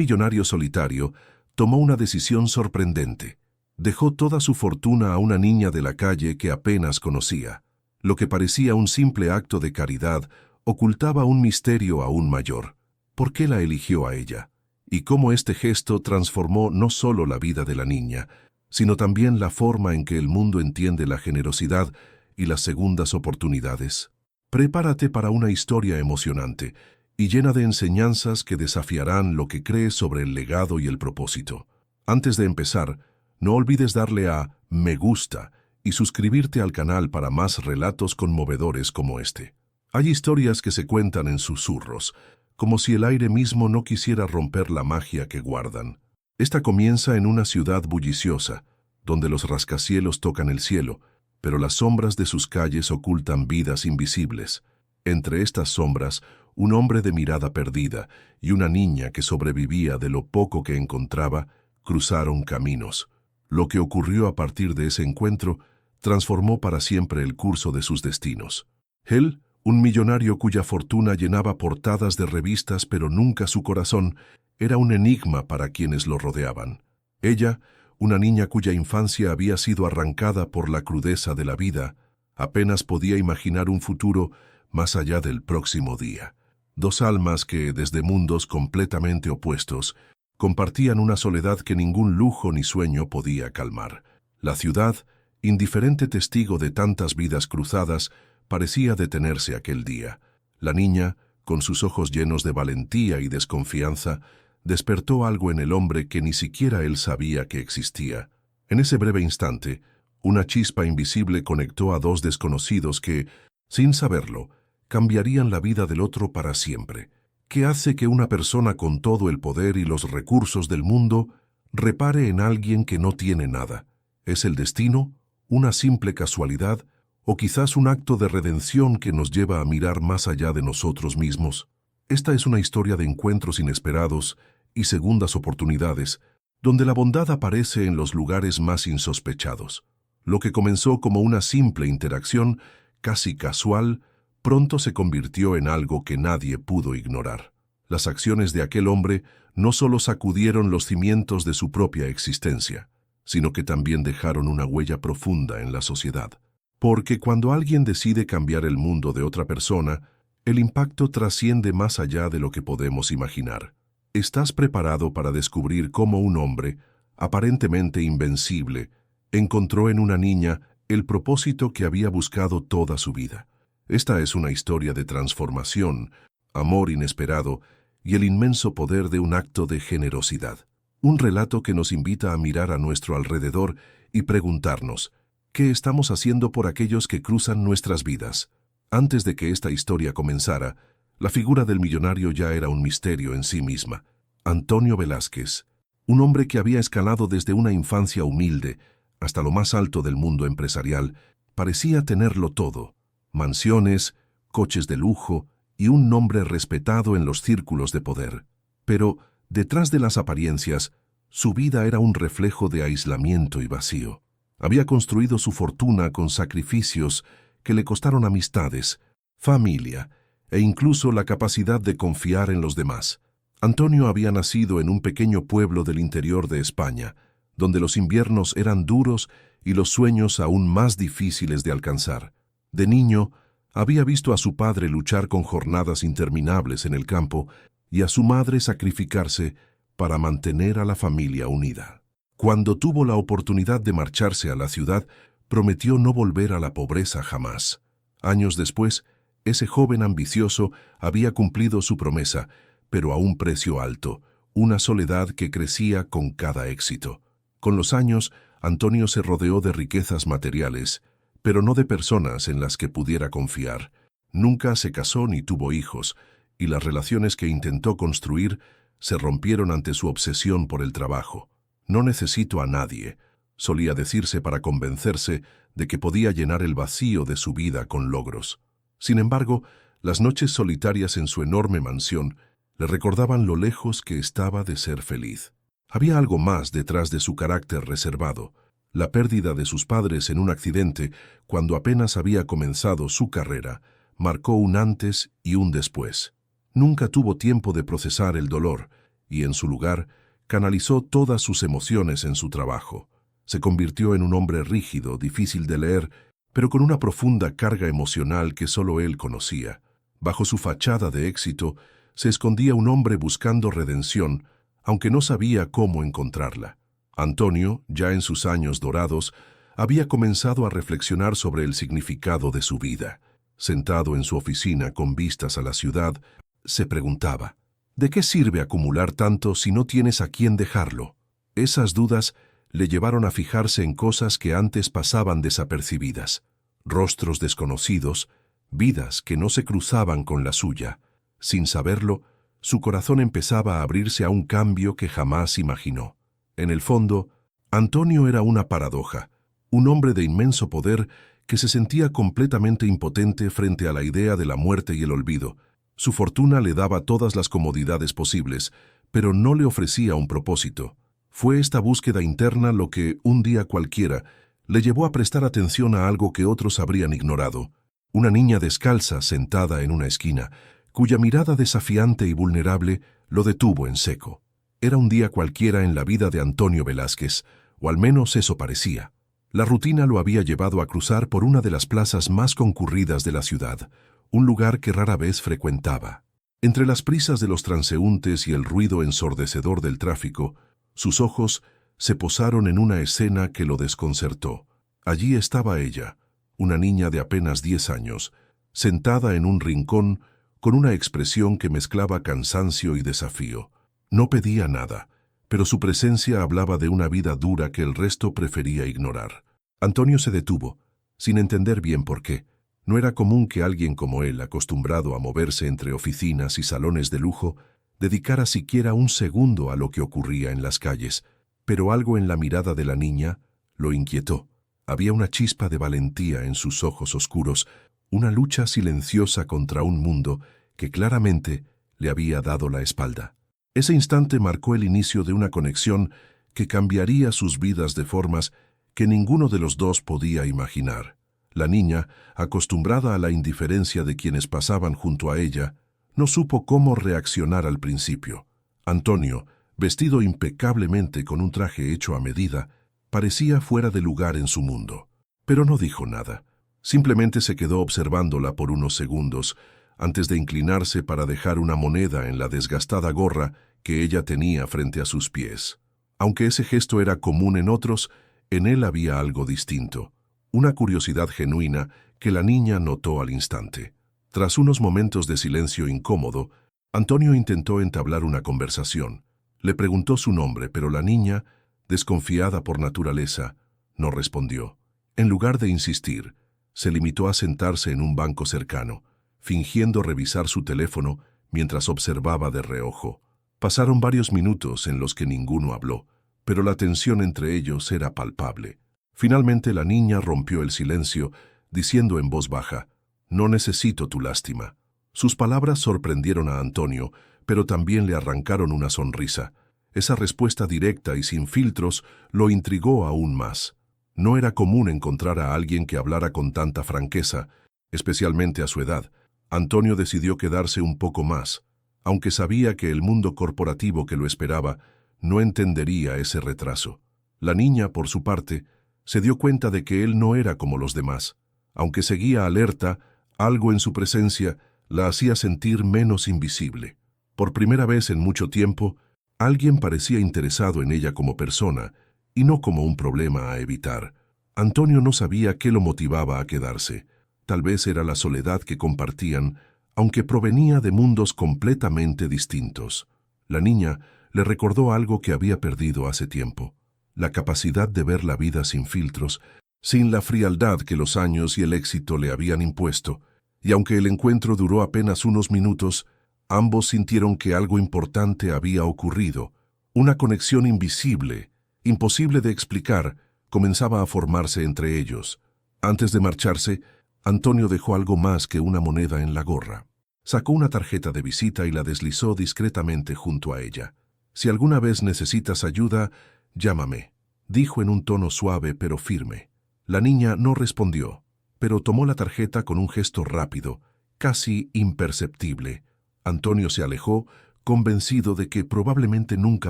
millonario solitario tomó una decisión sorprendente. Dejó toda su fortuna a una niña de la calle que apenas conocía. Lo que parecía un simple acto de caridad ocultaba un misterio aún mayor. ¿Por qué la eligió a ella? Y cómo este gesto transformó no solo la vida de la niña, sino también la forma en que el mundo entiende la generosidad y las segundas oportunidades. Prepárate para una historia emocionante y llena de enseñanzas que desafiarán lo que crees sobre el legado y el propósito. Antes de empezar, no olvides darle a me gusta y suscribirte al canal para más relatos conmovedores como este. Hay historias que se cuentan en susurros, como si el aire mismo no quisiera romper la magia que guardan. Esta comienza en una ciudad bulliciosa, donde los rascacielos tocan el cielo, pero las sombras de sus calles ocultan vidas invisibles. Entre estas sombras, un hombre de mirada perdida y una niña que sobrevivía de lo poco que encontraba, cruzaron caminos. Lo que ocurrió a partir de ese encuentro transformó para siempre el curso de sus destinos. Él, un millonario cuya fortuna llenaba portadas de revistas pero nunca su corazón, era un enigma para quienes lo rodeaban. Ella, una niña cuya infancia había sido arrancada por la crudeza de la vida, apenas podía imaginar un futuro más allá del próximo día. Dos almas que, desde mundos completamente opuestos, compartían una soledad que ningún lujo ni sueño podía calmar. La ciudad, indiferente testigo de tantas vidas cruzadas, parecía detenerse aquel día. La niña, con sus ojos llenos de valentía y desconfianza, despertó algo en el hombre que ni siquiera él sabía que existía. En ese breve instante, una chispa invisible conectó a dos desconocidos que, sin saberlo, cambiarían la vida del otro para siempre. ¿Qué hace que una persona con todo el poder y los recursos del mundo repare en alguien que no tiene nada? ¿Es el destino, una simple casualidad, o quizás un acto de redención que nos lleva a mirar más allá de nosotros mismos? Esta es una historia de encuentros inesperados y segundas oportunidades, donde la bondad aparece en los lugares más insospechados. Lo que comenzó como una simple interacción, casi casual, pronto se convirtió en algo que nadie pudo ignorar. Las acciones de aquel hombre no solo sacudieron los cimientos de su propia existencia, sino que también dejaron una huella profunda en la sociedad. Porque cuando alguien decide cambiar el mundo de otra persona, el impacto trasciende más allá de lo que podemos imaginar. ¿Estás preparado para descubrir cómo un hombre, aparentemente invencible, encontró en una niña el propósito que había buscado toda su vida? Esta es una historia de transformación, amor inesperado y el inmenso poder de un acto de generosidad. Un relato que nos invita a mirar a nuestro alrededor y preguntarnos, ¿qué estamos haciendo por aquellos que cruzan nuestras vidas? Antes de que esta historia comenzara, la figura del millonario ya era un misterio en sí misma. Antonio Velázquez, un hombre que había escalado desde una infancia humilde hasta lo más alto del mundo empresarial, parecía tenerlo todo: mansiones, coches de lujo y un nombre respetado en los círculos de poder. Pero, detrás de las apariencias, su vida era un reflejo de aislamiento y vacío. Había construido su fortuna con sacrificios que le costaron amistades, familia e incluso la capacidad de confiar en los demás. Antonio había nacido en un pequeño pueblo del interior de España, donde los inviernos eran duros y los sueños aún más difíciles de alcanzar. De niño, había visto a su padre luchar con jornadas interminables en el campo y a su madre sacrificarse para mantener a la familia unida. Cuando tuvo la oportunidad de marcharse a la ciudad, prometió no volver a la pobreza jamás. Años después, ese joven ambicioso había cumplido su promesa, pero a un precio alto, una soledad que crecía con cada éxito. Con los años, Antonio se rodeó de riquezas materiales, pero no de personas en las que pudiera confiar. Nunca se casó ni tuvo hijos, y las relaciones que intentó construir se rompieron ante su obsesión por el trabajo. «No necesito a nadie», solía decirse para convencerse de que podía llenar el vacío de su vida con logros. Sin embargo, las noches solitarias en su enorme mansión le recordaban lo lejos que estaba de ser feliz. Había algo más detrás de su carácter reservado. La pérdida de sus padres en un accidente, cuando apenas había comenzado su carrera, marcó un antes y un después. Nunca tuvo tiempo de procesar el dolor, y en su lugar canalizó todas sus emociones en su trabajo. Se convirtió en un hombre rígido, difícil de leer, pero con una profunda carga emocional que solo él conocía. Bajo su fachada de éxito se escondía un hombre buscando redención, aunque no sabía cómo encontrarla. Antonio, ya en sus años dorados, había comenzado a reflexionar sobre el significado de su vida. Sentado en su oficina con vistas a la ciudad, se preguntaba, ¿de qué sirve acumular tanto si no tienes a quién dejarlo? Esas dudas le llevaron a fijarse en cosas que antes pasaban desapercibidas, rostros desconocidos, vidas que no se cruzaban con la suya. Sin saberlo, su corazón empezaba a abrirse a un cambio que jamás imaginó. En el fondo, Antonio era una paradoja, un hombre de inmenso poder que se sentía completamente impotente frente a la idea de la muerte y el olvido. Su fortuna le daba todas las comodidades posibles, pero no le ofrecía un propósito. Fue esta búsqueda interna lo que, un día cualquiera, le llevó a prestar atención a algo que otros habrían ignorado. Una niña descalza sentada en una esquina, cuya mirada desafiante y vulnerable lo detuvo en seco. Era un día cualquiera en la vida de Antonio Velázquez, o al menos eso parecía. La rutina lo había llevado a cruzar por una de las plazas más concurridas de la ciudad, un lugar que rara vez frecuentaba. Entre las prisas de los transeúntes y el ruido ensordecedor del tráfico, sus ojos se posaron en una escena que lo desconcertó. Allí estaba ella, una niña de apenas 10 años, sentada en un rincón con una expresión que mezclaba cansancio y desafío. No pedía nada, pero su presencia hablaba de una vida dura que el resto prefería ignorar. Antonio se detuvo, sin entender bien por qué. No era común que alguien como él, acostumbrado a moverse entre oficinas y salones de lujo, dedicara siquiera un segundo a lo que ocurría en las calles, pero algo en la mirada de la niña lo inquietó. Había una chispa de valentía en sus ojos oscuros, una lucha silenciosa contra un mundo que claramente le había dado la espalda. Ese instante marcó el inicio de una conexión que cambiaría sus vidas de formas que ninguno de los dos podía imaginar. La niña, acostumbrada a la indiferencia de quienes pasaban junto a ella, no supo cómo reaccionar al principio. Antonio, vestido impecablemente con un traje hecho a medida, parecía fuera de lugar en su mundo. Pero no dijo nada. Simplemente se quedó observándola por unos segundos, antes de inclinarse para dejar una moneda en la desgastada gorra que ella tenía frente a sus pies. Aunque ese gesto era común en otros, en él había algo distinto, una curiosidad genuina que la niña notó al instante. Tras unos momentos de silencio incómodo, Antonio intentó entablar una conversación. Le preguntó su nombre, pero la niña, desconfiada por naturaleza, no respondió. En lugar de insistir, se limitó a sentarse en un banco cercano, fingiendo revisar su teléfono mientras observaba de reojo. Pasaron varios minutos en los que ninguno habló, pero la tensión entre ellos era palpable. Finalmente la niña rompió el silencio, diciendo en voz baja, «No necesito tu lástima». Sus palabras sorprendieron a Antonio, pero también le arrancaron una sonrisa. Esa respuesta directa y sin filtros lo intrigó aún más. No era común encontrar a alguien que hablara con tanta franqueza, especialmente a su edad. Antonio decidió quedarse un poco más, aunque sabía que el mundo corporativo que lo esperaba no entendería ese retraso. La niña, por su parte, se dio cuenta de que él no era como los demás. Aunque seguía alerta, algo en su presencia la hacía sentir menos invisible. Por primera vez en mucho tiempo, alguien parecía interesado en ella como persona y no como un problema a evitar. Antonio no sabía qué lo motivaba a quedarse. Tal vez era la soledad que compartían, aunque provenía de mundos completamente distintos. La niña le recordó algo que había perdido hace tiempo: la capacidad de ver la vida sin filtros, sin la frialdad que los años y el éxito le habían impuesto. Y aunque el encuentro duró apenas unos minutos, ambos sintieron que algo importante había ocurrido. Una conexión invisible, imposible de explicar, comenzaba a formarse entre ellos. Antes de marcharse, Antonio dejó algo más que una moneda en la gorra. Sacó una tarjeta de visita y la deslizó discretamente junto a ella. «Si alguna vez necesitas ayuda, llámame», dijo en un tono suave pero firme. La niña no respondió, pero tomó la tarjeta con un gesto rápido, casi imperceptible. Antonio se alejó, convencido de que probablemente nunca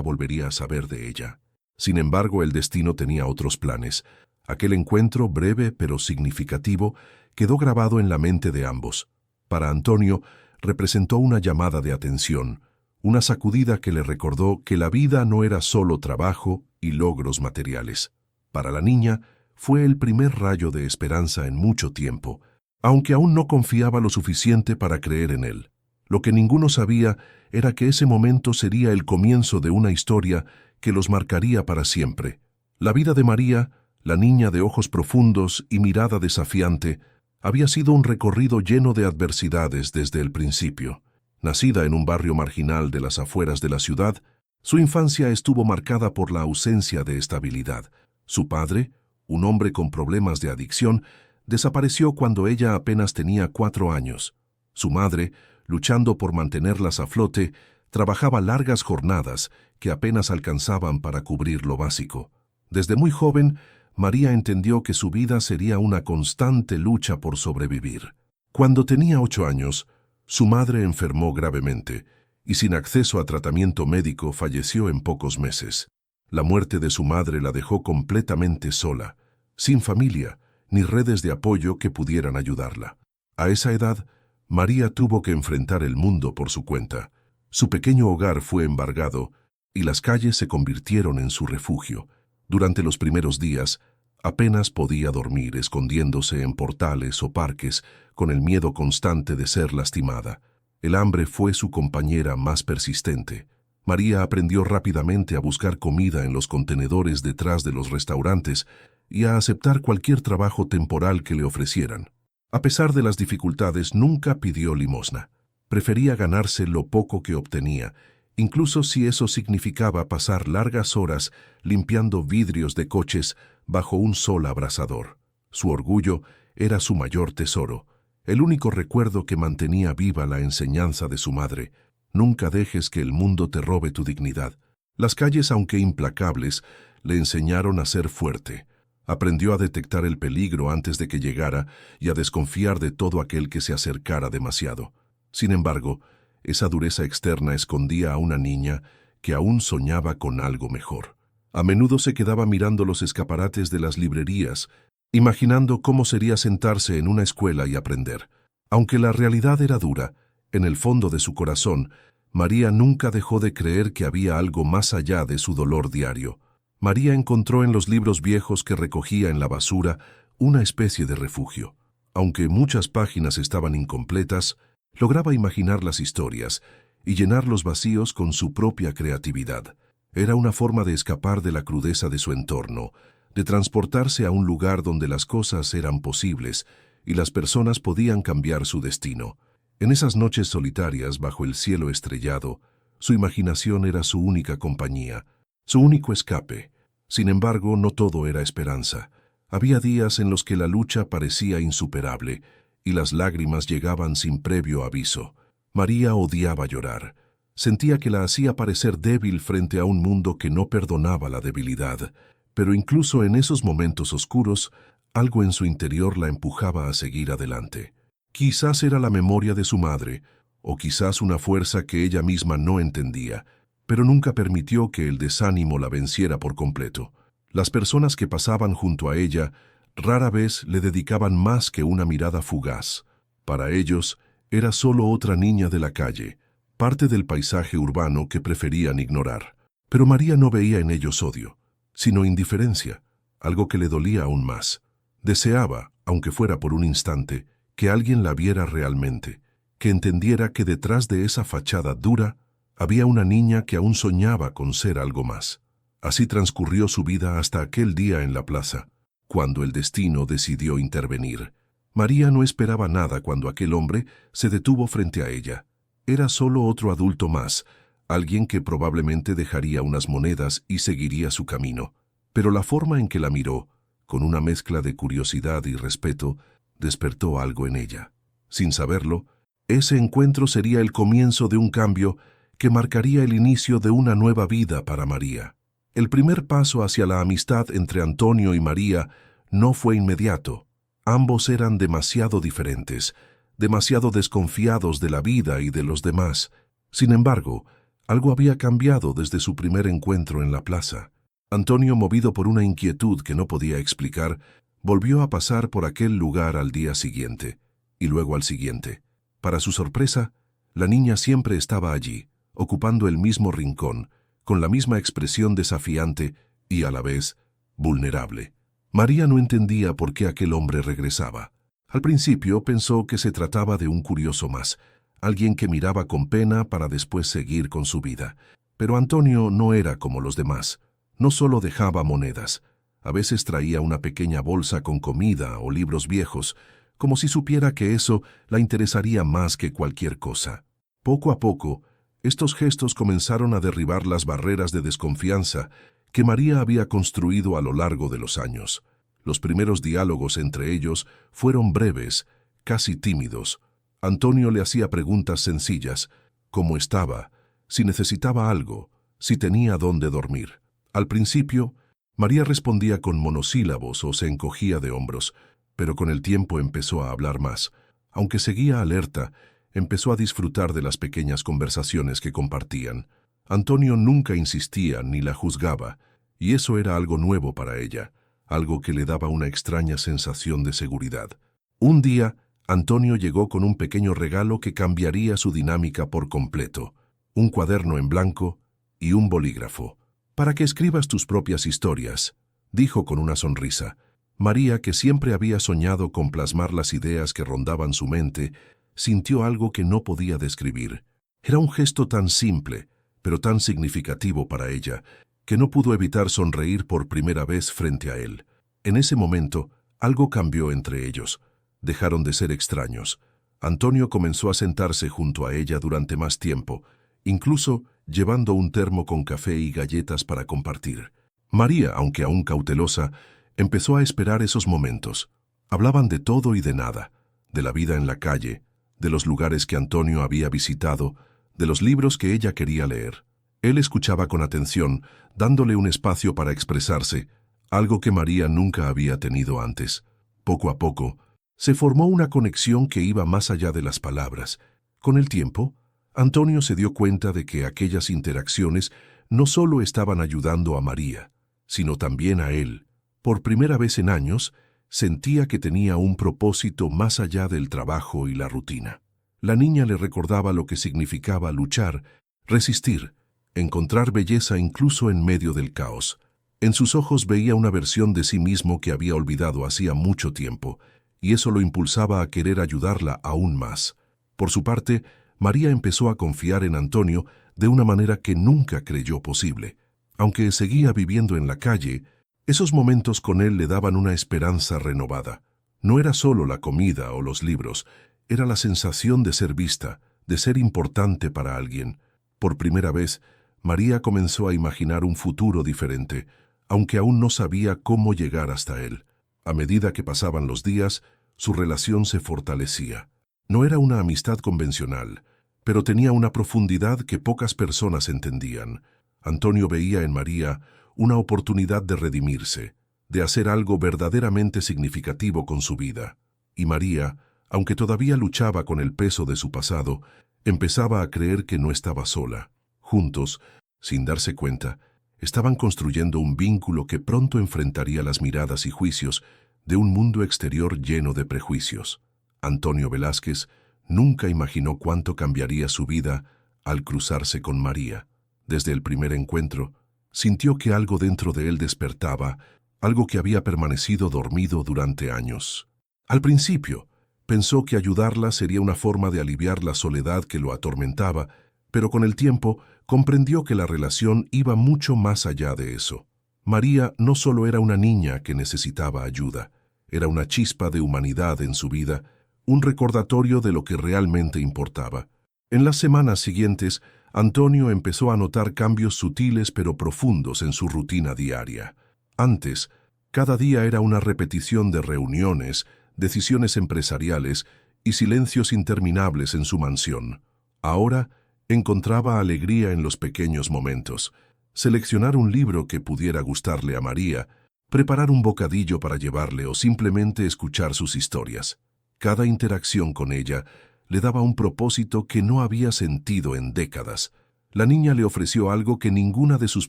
volvería a saber de ella. Sin embargo, el destino tenía otros planes. Aquel encuentro, breve pero significativo, quedó grabado en la mente de ambos. Para Antonio, representó una llamada de atención, una sacudida que le recordó que la vida no era solo trabajo y logros materiales. Para la niña, fue el primer rayo de esperanza en mucho tiempo, aunque aún no confiaba lo suficiente para creer en él. Lo que ninguno sabía era que ese momento sería el comienzo de una historia que los marcaría para siempre. La vida de María, la niña de ojos profundos y mirada desafiante, había sido un recorrido lleno de adversidades desde el principio. Nacida en un barrio marginal de las afueras de la ciudad, su infancia estuvo marcada por la ausencia de estabilidad. Su padre, un hombre con problemas de adicción, desapareció cuando ella apenas tenía 4 años. Su madre, luchando por mantenerlas a flote, trabajaba largas jornadas que apenas alcanzaban para cubrir lo básico. Desde muy joven, María entendió que su vida sería una constante lucha por sobrevivir. Cuando tenía 8 años, su madre enfermó gravemente y sin acceso a tratamiento médico falleció en pocos meses. La muerte de su madre la dejó completamente sola, sin familia ni redes de apoyo que pudieran ayudarla. A esa edad, María tuvo que enfrentar el mundo por su cuenta. Su pequeño hogar fue embargado y las calles se convirtieron en su refugio. Durante los primeros días, apenas podía dormir escondiéndose en portales o parques con el miedo constante de ser lastimada. El hambre fue su compañera más persistente. María aprendió rápidamente a buscar comida en los contenedores detrás de los restaurantes y a aceptar cualquier trabajo temporal que le ofrecieran. A pesar de las dificultades, nunca pidió limosna. Prefería ganarse lo poco que obtenía, incluso si eso significaba pasar largas horas limpiando vidrios de coches bajo un sol abrasador. Su orgullo era su mayor tesoro, el único recuerdo que mantenía viva la enseñanza de su madre. Nunca dejes que el mundo te robe tu dignidad. Las calles, aunque implacables, le enseñaron a ser fuerte. Aprendió a detectar el peligro antes de que llegara y a desconfiar de todo aquel que se acercara demasiado. Sin embargo, esa dureza externa escondía a una niña que aún soñaba con algo mejor. A menudo se quedaba mirando los escaparates de las librerías, imaginando cómo sería sentarse en una escuela y aprender. Aunque la realidad era dura, en el fondo de su corazón, María nunca dejó de creer que había algo más allá de su dolor diario. María encontró en los libros viejos que recogía en la basura una especie de refugio. Aunque muchas páginas estaban incompletas, lograba imaginar las historias y llenar los vacíos con su propia creatividad. Era una forma de escapar de la crudeza de su entorno, de transportarse a un lugar donde las cosas eran posibles y las personas podían cambiar su destino. En esas noches solitarias bajo el cielo estrellado, su imaginación era su única compañía, su único escape. Sin embargo, no todo era esperanza. Había días en los que la lucha parecía insuperable y las lágrimas llegaban sin previo aviso. María odiaba llorar. Sentía que la hacía parecer débil frente a un mundo que no perdonaba la debilidad. Pero incluso en esos momentos oscuros, algo en su interior la empujaba a seguir adelante. Quizás era la memoria de su madre, o quizás una fuerza que ella misma no entendía, pero nunca permitió que el desánimo la venciera por completo. Las personas que pasaban junto a ella rara vez le dedicaban más que una mirada fugaz. Para ellos, era solo otra niña de la calle, parte del paisaje urbano que preferían ignorar. Pero María no veía en ellos odio, sino indiferencia, algo que le dolía aún más. Deseaba, aunque fuera por un instante, que alguien la viera realmente, que entendiera que detrás de esa fachada dura había una niña que aún soñaba con ser algo más. Así transcurrió su vida hasta aquel día en la plaza, cuando el destino decidió intervenir. María no esperaba nada cuando aquel hombre se detuvo frente a ella. Era solo otro adulto más, alguien que probablemente dejaría unas monedas y seguiría su camino. Pero la forma en que la miró, con una mezcla de curiosidad y respeto, despertó algo en ella. Sin saberlo, ese encuentro sería el comienzo de un cambio que marcaría el inicio de una nueva vida para María. El primer paso hacia la amistad entre Antonio y María no fue inmediato. Ambos eran demasiado diferentes, demasiado desconfiados de la vida y de los demás. Sin embargo, Algo había cambiado desde su primer encuentro en la plaza. Antonio, movido por una inquietud que no podía explicar, volvió a pasar por aquel lugar al día siguiente, y luego al siguiente. Para su sorpresa, la niña siempre estaba allí, ocupando el mismo rincón, con la misma expresión desafiante y, a la vez, vulnerable. María no entendía por qué aquel hombre regresaba. Al principio pensó que se trataba de un curioso más, alguien que miraba con pena para después seguir con su vida. Pero Antonio no era como los demás. No solo dejaba monedas, a veces traía una pequeña bolsa con comida o libros viejos, como si supiera que eso la interesaría más que cualquier cosa. Poco a poco, estos gestos comenzaron a derribar las barreras de desconfianza que María había construido a lo largo de los años. Los primeros diálogos entre ellos fueron breves, casi tímidos. Antonio le hacía preguntas sencillas: cómo estaba, si necesitaba algo, si tenía dónde dormir. Al principio, María respondía con monosílabos o se encogía de hombros, pero con el tiempo empezó a hablar más. Aunque seguía alerta, empezó a disfrutar de las pequeñas conversaciones que compartían. Antonio nunca insistía ni la juzgaba, y eso era algo nuevo para ella, algo que le daba una extraña sensación de seguridad. Un día, Antonio llegó con un pequeño regalo que cambiaría su dinámica por completo: un cuaderno en blanco y un bolígrafo. «Para que escribas tus propias historias», dijo con una sonrisa. María, que siempre había soñado con plasmar las ideas que rondaban su mente, sintió algo que no podía describir. Era un gesto tan simple, pero tan significativo para ella, que no pudo evitar sonreír por primera vez frente a él. En ese momento, algo cambió entre ellos. Dejaron de ser extraños. Antonio comenzó a sentarse junto a ella durante más tiempo, incluso llevando un termo con café y galletas para compartir. María, aunque aún cautelosa, empezó a esperar esos momentos. Hablaban de todo y de nada, de la vida en la calle, de los lugares que Antonio había visitado, de los libros que ella quería leer. Él escuchaba con atención, dándole un espacio para expresarse, algo que María nunca había tenido antes. Poco a poco, se formó una conexión que iba más allá de las palabras. Con el tiempo, Antonio se dio cuenta de que aquellas interacciones no solo estaban ayudando a María, sino también a él. Por primera vez en años, sentía que tenía un propósito más allá del trabajo y la rutina. La niña le recordaba lo que significaba luchar, resistir, encontrar belleza incluso en medio del caos. En sus ojos veía una versión de sí mismo que había olvidado hacía mucho tiempo, y eso lo impulsaba a querer ayudarla aún más. Por su parte, María empezó a confiar en Antonio de una manera que nunca creyó posible. Aunque seguía viviendo en la calle, esos momentos con él le daban una esperanza renovada. No era solo la comida o los libros, era la sensación de ser vista, de ser importante para alguien. Por primera vez, María comenzó a imaginar un futuro diferente, aunque aún no sabía cómo llegar hasta él. A medida que pasaban los días, su relación se fortalecía. No era una amistad convencional, pero tenía una profundidad que pocas personas entendían. Antonio veía en María una oportunidad de redimirse, de hacer algo verdaderamente significativo con su vida. Y María, aunque todavía luchaba con el peso de su pasado, empezaba a creer que no estaba sola. Juntos, sin darse cuenta, estaban construyendo un vínculo que pronto enfrentaría las miradas y juicios de un mundo exterior lleno de prejuicios. Antonio Velázquez nunca imaginó cuánto cambiaría su vida al cruzarse con María. Desde el primer encuentro, sintió que algo dentro de él despertaba, algo que había permanecido dormido durante años. Al principio, pensó que ayudarla sería una forma de aliviar la soledad que lo atormentaba, pero con el tiempo comprendió que la relación iba mucho más allá de eso. María no solo era una niña que necesitaba ayuda, era una chispa de humanidad en su vida, un recordatorio de lo que realmente importaba. En las semanas siguientes, Antonio empezó a notar cambios sutiles pero profundos en su rutina diaria. Antes, cada día era una repetición de reuniones, decisiones empresariales y silencios interminables en su mansión. Ahora, encontraba alegría en los pequeños momentos: seleccionar un libro que pudiera gustarle a María, preparar un bocadillo para llevarle o simplemente escuchar sus historias. Cada interacción con ella le daba un propósito que no había sentido en décadas. La niña le ofreció algo que ninguna de sus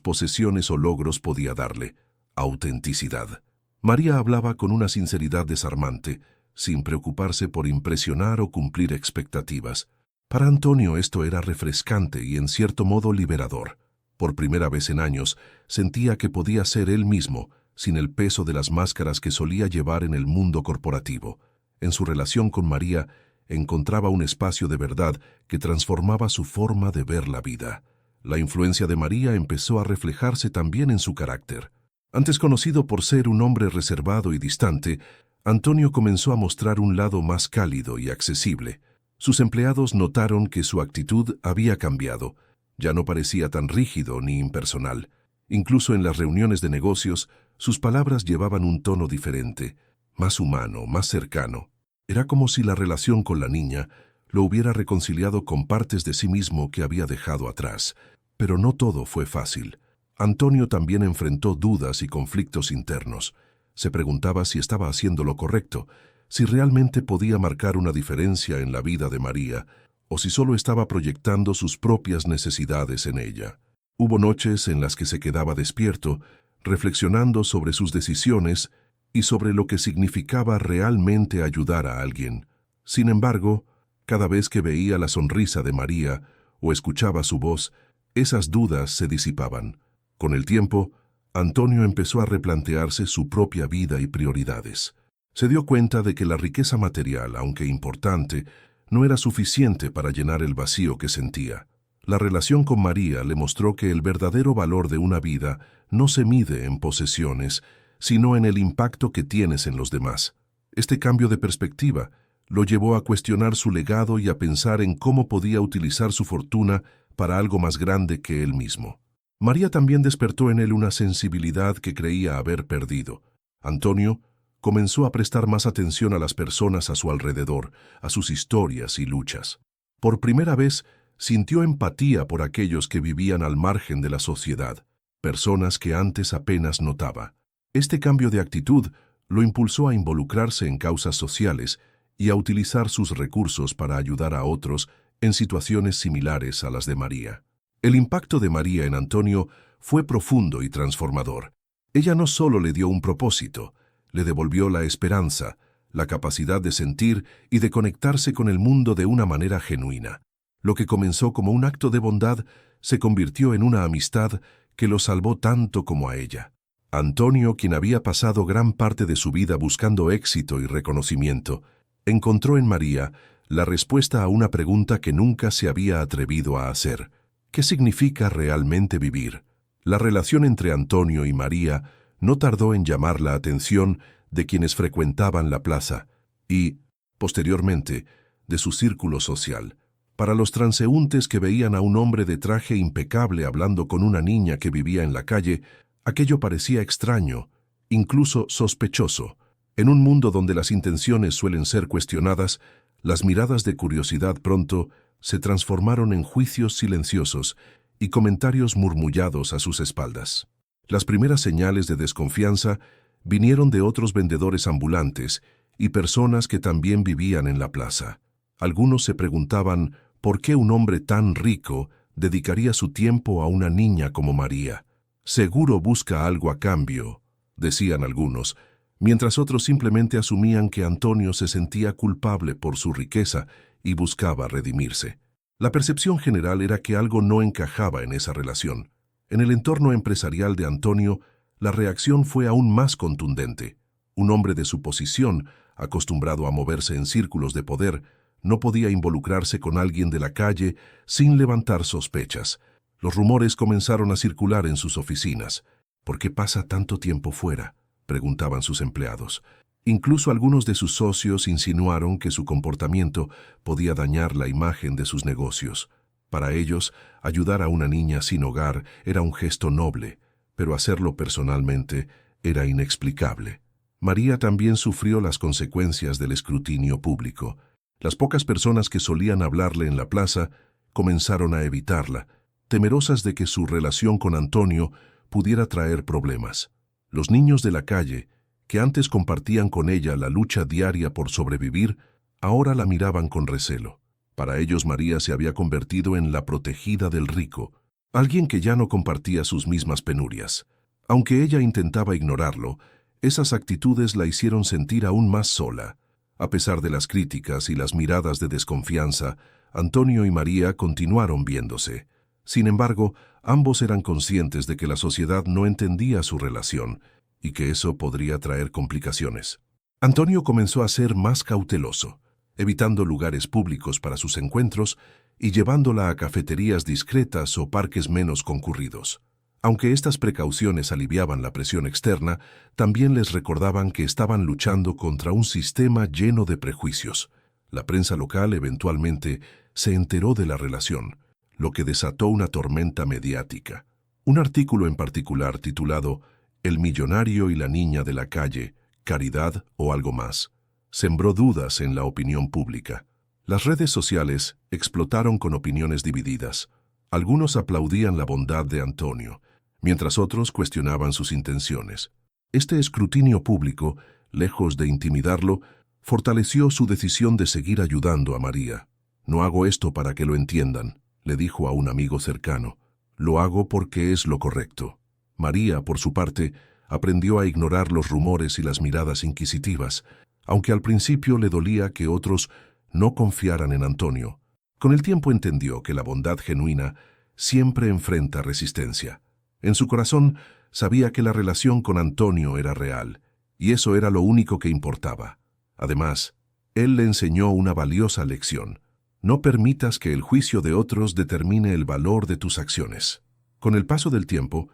posesiones o logros podía darle: autenticidad. María hablaba con una sinceridad desarmante, sin preocuparse por impresionar o cumplir expectativas. Para Antonio esto era refrescante y en cierto modo liberador. Por primera vez en años, sentía que podía ser él mismo, sin el peso de las máscaras que solía llevar en el mundo corporativo. En su relación con María, encontraba un espacio de verdad que transformaba su forma de ver la vida. La influencia de María empezó a reflejarse también en su carácter. Antes conocido por ser un hombre reservado y distante, Antonio comenzó a mostrar un lado más cálido y accesible. Sus empleados notaron que su actitud había cambiado. Ya no parecía tan rígido ni impersonal. Incluso en las reuniones de negocios, sus palabras llevaban un tono diferente, más humano, más cercano. Era como si la relación con la niña lo hubiera reconciliado con partes de sí mismo que había dejado atrás. Pero no todo fue fácil. Antonio también enfrentó dudas y conflictos internos. Se preguntaba si estaba haciendo lo correcto, si realmente podía marcar una diferencia en la vida de María, o si solo estaba proyectando sus propias necesidades en ella. Hubo noches en las que se quedaba despierto, reflexionando sobre sus decisiones y sobre lo que significaba realmente ayudar a alguien. Sin embargo, cada vez que veía la sonrisa de María o escuchaba su voz, esas dudas se disipaban. Con el tiempo, Antonio empezó a replantearse su propia vida y prioridades. Se dio cuenta de que la riqueza material, aunque importante, no era suficiente para llenar el vacío que sentía. La relación con María le mostró que el verdadero valor de una vida no se mide en posesiones, sino en el impacto que tienes en los demás. Este cambio de perspectiva lo llevó a cuestionar su legado y a pensar en cómo podía utilizar su fortuna para algo más grande que él mismo. María también despertó en él una sensibilidad que creía haber perdido. Antonio comenzó a prestar más atención a las personas a su alrededor, a sus historias y luchas. Por primera vez, sintió empatía por aquellos que vivían al margen de la sociedad, personas que antes apenas notaba. Este cambio de actitud lo impulsó a involucrarse en causas sociales y a utilizar sus recursos para ayudar a otros en situaciones similares a las de María. El impacto de María en Antonio fue profundo y transformador. Ella no solo le dio un propósito, le devolvió la esperanza, la capacidad de sentir y de conectarse con el mundo de una manera genuina. Lo que comenzó como un acto de bondad se convirtió en una amistad que lo salvó tanto como a ella. Antonio, quien había pasado gran parte de su vida buscando éxito y reconocimiento, encontró en María la respuesta a una pregunta que nunca se había atrevido a hacer. ¿Qué significa realmente vivir? La relación entre Antonio y María no tardó en llamar la atención de quienes frecuentaban la plaza y, posteriormente, de su círculo social. Para los transeúntes que veían a un hombre de traje impecable hablando con una niña que vivía en la calle, aquello parecía extraño, incluso sospechoso. En un mundo donde las intenciones suelen ser cuestionadas, las miradas de curiosidad pronto se transformaron en juicios silenciosos y comentarios murmullados a sus espaldas. Las primeras señales de desconfianza vinieron de otros vendedores ambulantes y personas que también vivían en la plaza. Algunos se preguntaban por qué un hombre tan rico dedicaría su tiempo a una niña como María. Seguro busca algo a cambio, decían algunos, mientras otros simplemente asumían que Antonio se sentía culpable por su riqueza y buscaba redimirse. La percepción general era que algo no encajaba en esa relación. En el entorno empresarial de Antonio, la reacción fue aún más contundente. Un hombre de su posición, acostumbrado a moverse en círculos de poder, no podía involucrarse con alguien de la calle sin levantar sospechas. Los rumores comenzaron a circular en sus oficinas. ¿Por qué pasa tanto tiempo fuera?, preguntaban sus empleados. Incluso algunos de sus socios insinuaron que su comportamiento podía dañar la imagen de sus negocios. Para ellos, ayudar a una niña sin hogar era un gesto noble, pero hacerlo personalmente era inexplicable. María también sufrió las consecuencias del escrutinio público. Las pocas personas que solían hablarle en la plaza comenzaron a evitarla, temerosas de que su relación con Antonio pudiera traer problemas. Los niños de la calle, que antes compartían con ella la lucha diaria por sobrevivir, ahora la miraban con recelo. Para ellos María se había convertido en la protegida del rico, alguien que ya no compartía sus mismas penurias. Aunque ella intentaba ignorarlo, esas actitudes la hicieron sentir aún más sola. A pesar de las críticas y las miradas de desconfianza, Antonio y María continuaron viéndose. Sin embargo, ambos eran conscientes de que la sociedad no entendía su relación y que eso podría traer complicaciones. Antonio comenzó a ser más cauteloso, evitando lugares públicos para sus encuentros y llevándola a cafeterías discretas o parques menos concurridos. Aunque estas precauciones aliviaban la presión externa, también les recordaban que estaban luchando contra un sistema lleno de prejuicios. La prensa local eventualmente se enteró de la relación, lo que desató una tormenta mediática. Un artículo en particular titulado «El millonario y la niña de la calle, caridad o algo más», sembró dudas en la opinión pública. Las redes sociales explotaron con opiniones divididas. Algunos aplaudían la bondad de Antonio, mientras otros cuestionaban sus intenciones. Este escrutinio público, lejos de intimidarlo, fortaleció su decisión de seguir ayudando a María. «No hago esto para que lo entiendan», le dijo a un amigo cercano. «Lo hago porque es lo correcto». María, por su parte, aprendió a ignorar los rumores y las miradas inquisitivas, aunque al principio le dolía que otros no confiaran en Antonio. Con el tiempo entendió que la bondad genuina siempre enfrenta resistencia. En su corazón sabía que la relación con Antonio era real, y eso era lo único que importaba. Además, él le enseñó una valiosa lección. No permitas que el juicio de otros determine el valor de tus acciones. Con el paso del tiempo,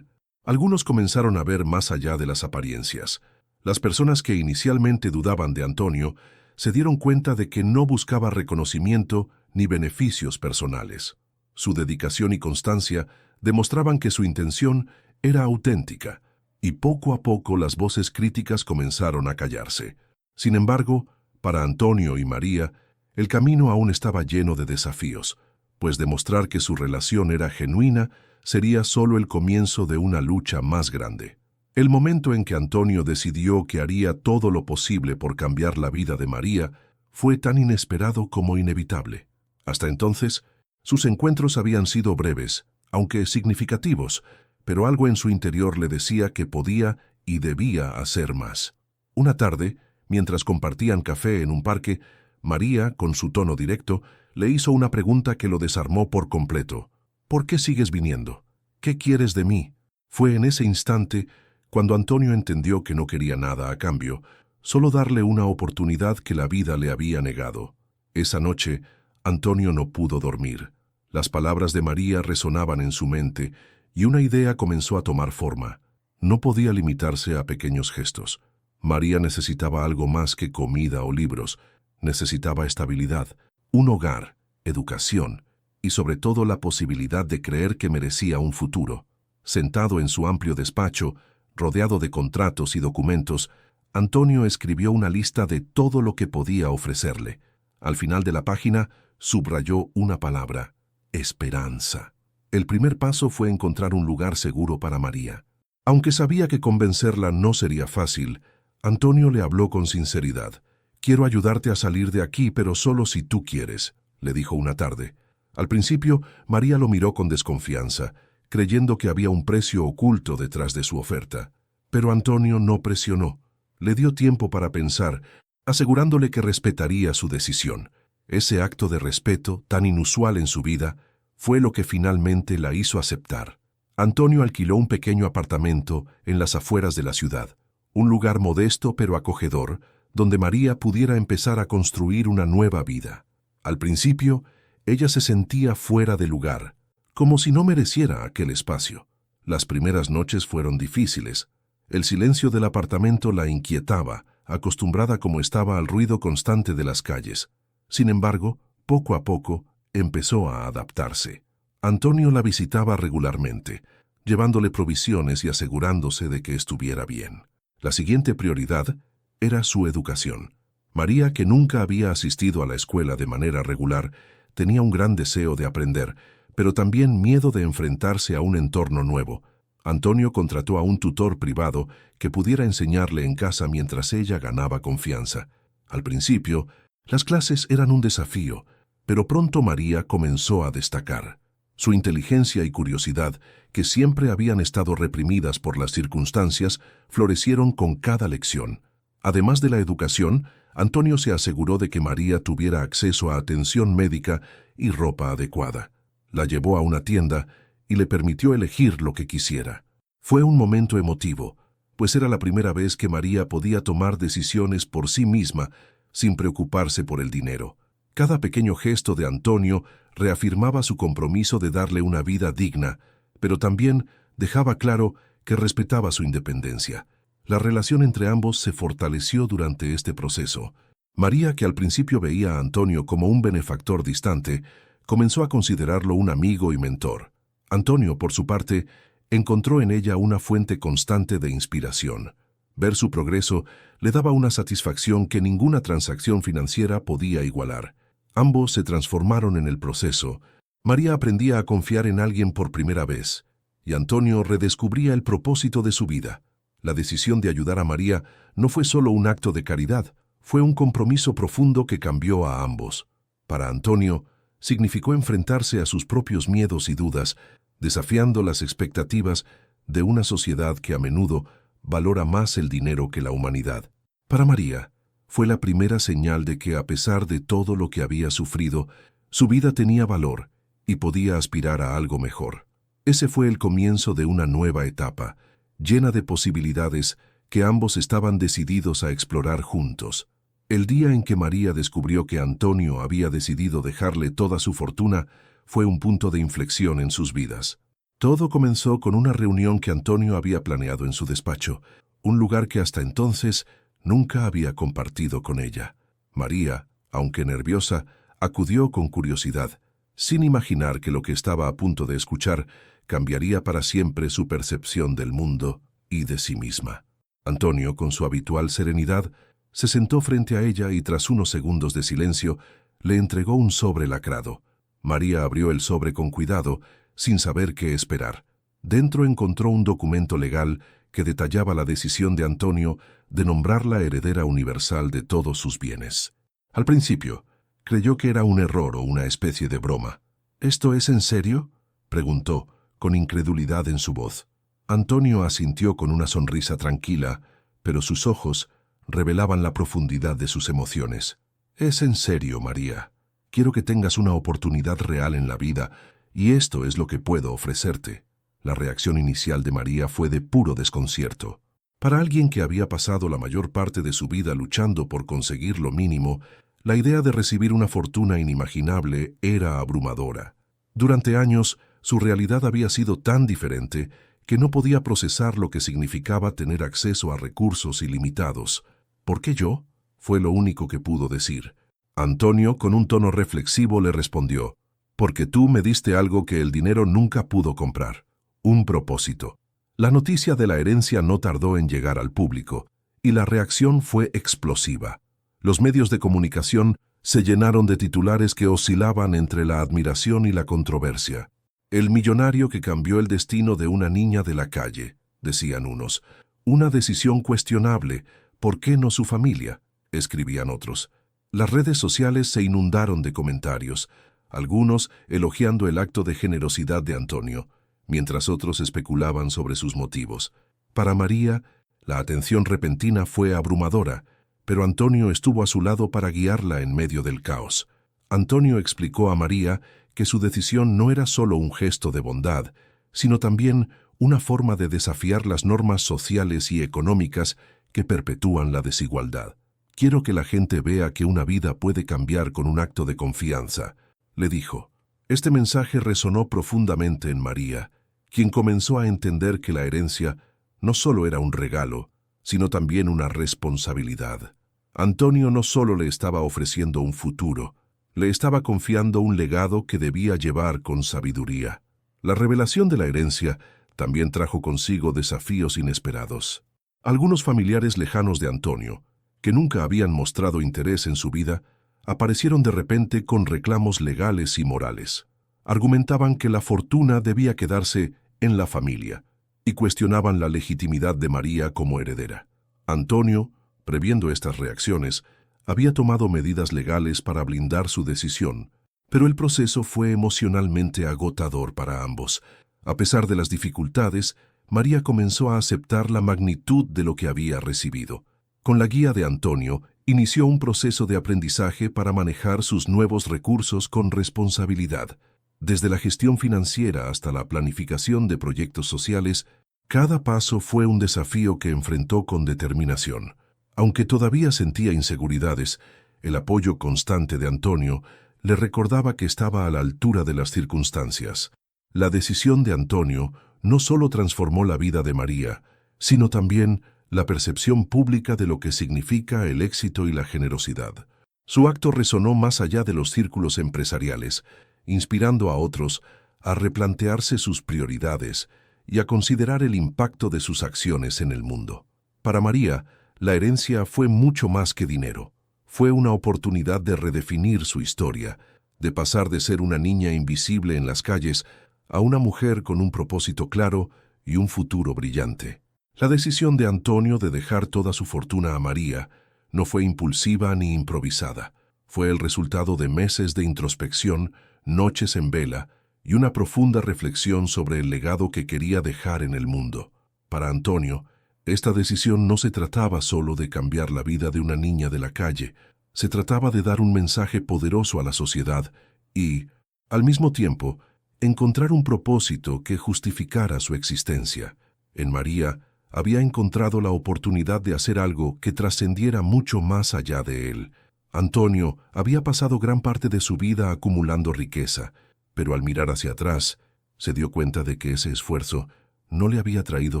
algunos comenzaron a ver más allá de las apariencias. Las personas que inicialmente dudaban de Antonio se dieron cuenta de que no buscaba reconocimiento ni beneficios personales. Su dedicación y constancia demostraban que su intención era auténtica, y poco a poco las voces críticas comenzaron a callarse. Sin embargo, para Antonio y María, el camino aún estaba lleno de desafíos, pues demostrar que su relación era genuina sería solo el comienzo de una lucha más grande. El momento en que Antonio decidió que haría todo lo posible por cambiar la vida de María fue tan inesperado como inevitable. Hasta entonces, sus encuentros habían sido breves, aunque significativos, pero algo en su interior le decía que podía y debía hacer más. Una tarde, mientras compartían café en un parque, María, con su tono directo, le hizo una pregunta que lo desarmó por completo. «¿Por qué sigues viniendo? ¿Qué quieres de mí?». Fue en ese instante cuando Antonio entendió que no quería nada a cambio, solo darle una oportunidad que la vida le había negado. Esa noche, Antonio no pudo dormir. Las palabras de María resonaban en su mente y una idea comenzó a tomar forma. No podía limitarse a pequeños gestos. María necesitaba algo más que comida o libros. Necesitaba estabilidad, un hogar, educación y sobre todo la posibilidad de creer que merecía un futuro. Sentado en su amplio despacho, rodeado de contratos y documentos, Antonio escribió una lista de todo lo que podía ofrecerle. Al final de la página, subrayó una palabra: esperanza. El primer paso fue encontrar un lugar seguro para María. Aunque sabía que convencerla no sería fácil, Antonio le habló con sinceridad. «Quiero ayudarte a salir de aquí, pero solo si tú quieres», le dijo una tarde. Al principio, María lo miró con desconfianza, creyendo que había un precio oculto detrás de su oferta. Pero Antonio no presionó. Le dio tiempo para pensar, asegurándole que respetaría su decisión. Ese acto de respeto, tan inusual en su vida, fue lo que finalmente la hizo aceptar. Antonio alquiló un pequeño apartamento en las afueras de la ciudad, un lugar modesto pero acogedor, donde María pudiera empezar a construir una nueva vida. Al principio, ella se sentía fuera de lugar, como si no mereciera aquel espacio. Las primeras noches fueron difíciles. El silencio del apartamento la inquietaba, acostumbrada como estaba al ruido constante de las calles. Sin embargo, poco a poco, empezó a adaptarse. Antonio la visitaba regularmente, llevándole provisiones y asegurándose de que estuviera bien. La siguiente prioridad era su educación. María, que nunca había asistido a la escuela de manera regular, tenía un gran deseo de aprender, pero también miedo de enfrentarse a un entorno nuevo. Antonio contrató a un tutor privado que pudiera enseñarle en casa mientras ella ganaba confianza. Al principio, las clases eran un desafío, Pero pronto María comenzó a destacar. Su inteligencia y curiosidad, que siempre habían estado reprimidas por las circunstancias, florecieron con cada lección. Además de la educación, Antonio se aseguró de que María tuviera acceso a atención médica y ropa adecuada. La llevó a una tienda y le permitió elegir lo que quisiera. Fue un momento emotivo, pues era la primera vez que María podía tomar decisiones por sí misma, sin preocuparse por el dinero. Cada pequeño gesto de Antonio reafirmaba su compromiso de darle una vida digna, pero también dejaba claro que respetaba su independencia. La relación entre ambos se fortaleció durante este proceso. María, que al principio veía a Antonio como un benefactor distante, comenzó a considerarlo un amigo y mentor. Antonio, por su parte, encontró en ella una fuente constante de inspiración. Ver su progreso le daba una satisfacción que ninguna transacción financiera podía igualar. Ambos se transformaron en el proceso. María aprendía a confiar en alguien por primera vez, y Antonio redescubría el propósito de su vida. La decisión de ayudar a María no fue solo un acto de caridad, fue un compromiso profundo que cambió a ambos. Para Antonio, significó enfrentarse a sus propios miedos y dudas, desafiando las expectativas de una sociedad que a menudo valora más el dinero que la humanidad. Para María, fue la primera señal de que, a pesar de todo lo que había sufrido, su vida tenía valor y podía aspirar a algo mejor. Ese fue el comienzo de una nueva etapa, llena de posibilidades que ambos estaban decididos a explorar juntos. El día en que María descubrió que Antonio había decidido dejarle toda su fortuna fue un punto de inflexión en sus vidas. Todo comenzó con una reunión que Antonio había planeado en su despacho, un lugar que hasta entonces nunca había compartido con ella. María, aunque nerviosa, acudió con curiosidad, sin imaginar que lo que estaba a punto de escuchar cambiaría para siempre su percepción del mundo y de sí misma. Antonio, con su habitual serenidad, se sentó frente a ella y tras unos segundos de silencio, le entregó un sobre lacrado. María abrió el sobre con cuidado, sin saber qué esperar. Dentro encontró un documento legal que detallaba la decisión de Antonio de nombrarla heredera universal de todos sus bienes. Al principio, creyó que era un error o una especie de broma. ¿Esto es en serio?, preguntó, con incredulidad en su voz. Antonio asintió con una sonrisa tranquila, pero sus ojos revelaban la profundidad de sus emociones. «Es en serio, María. Quiero que tengas una oportunidad real en la vida, y esto es lo que puedo ofrecerte». La reacción inicial de María fue de puro desconcierto. Para alguien que había pasado la mayor parte de su vida luchando por conseguir lo mínimo, la idea de recibir una fortuna inimaginable era abrumadora. Durante años, su realidad había sido tan diferente que no podía procesar lo que significaba tener acceso a recursos ilimitados. «¿Por qué yo?», fue lo único que pudo decir. Antonio, con un tono reflexivo, le respondió: «Porque tú me diste algo que el dinero nunca pudo comprar. Un propósito». La noticia de la herencia no tardó en llegar al público, y la reacción fue explosiva. Los medios de comunicación se llenaron de titulares que oscilaban entre la admiración y la controversia. «El millonario que cambió el destino de una niña de la calle», decían unos. «Una decisión cuestionable, ¿por qué no su familia?», escribían otros. Las redes sociales se inundaron de comentarios, algunos elogiando el acto de generosidad de Antonio, mientras otros especulaban sobre sus motivos. Para María, la atención repentina fue abrumadora, pero Antonio estuvo a su lado para guiarla en medio del caos. Antonio explicó a María que su decisión no era solo un gesto de bondad, sino también una forma de desafiar las normas sociales y económicas que perpetúan la desigualdad. «Quiero que la gente vea que una vida puede cambiar con un acto de confianza», le dijo. Este mensaje resonó profundamente en María, quien comenzó a entender que la herencia no solo era un regalo, sino también una responsabilidad. Antonio no solo le estaba ofreciendo un futuro, le estaba confiando un legado que debía llevar con sabiduría. La revelación de la herencia también trajo consigo desafíos inesperados. Algunos familiares lejanos de Antonio, que nunca habían mostrado interés en su vida, aparecieron de repente con reclamos legales y morales. Argumentaban que la fortuna debía quedarse en la familia y cuestionaban la legitimidad de María como heredera. Antonio, previendo estas reacciones, había tomado medidas legales para blindar su decisión, Pero el proceso fue emocionalmente agotador para ambos. A pesar de las dificultades, María comenzó a aceptar la magnitud de lo que había recibido. Con la guía de Antonio, inició un proceso de aprendizaje para manejar sus nuevos recursos con responsabilidad. Desde la gestión financiera hasta la planificación de proyectos sociales, cada paso fue un desafío que enfrentó con determinación. Aunque todavía sentía inseguridades, el apoyo constante de Antonio le recordaba que estaba a la altura de las circunstancias. La decisión de Antonio no solo transformó la vida de María, sino también la percepción pública de lo que significa el éxito y la generosidad. Su acto resonó más allá de los círculos empresariales, inspirando a otros a replantearse sus prioridades y a considerar el impacto de sus acciones en el mundo. Para María, la herencia fue mucho más que dinero. Fue una oportunidad de redefinir su historia, de pasar de ser una niña invisible en las calles a una mujer con un propósito claro y un futuro brillante. La decisión de Antonio de dejar toda su fortuna a María no fue impulsiva ni improvisada. Fue el resultado de meses de introspección, noches en vela y una profunda reflexión sobre el legado que quería dejar en el mundo. Para Antonio, esta decisión no se trataba solo de cambiar la vida de una niña de la calle, se trataba de dar un mensaje poderoso a la sociedad y, al mismo tiempo, encontrar un propósito que justificara su existencia. En María, había encontrado la oportunidad de hacer algo que trascendiera mucho más allá de él. Antonio había pasado gran parte de su vida acumulando riqueza, pero al mirar hacia atrás, se dio cuenta de que ese esfuerzo no le había traído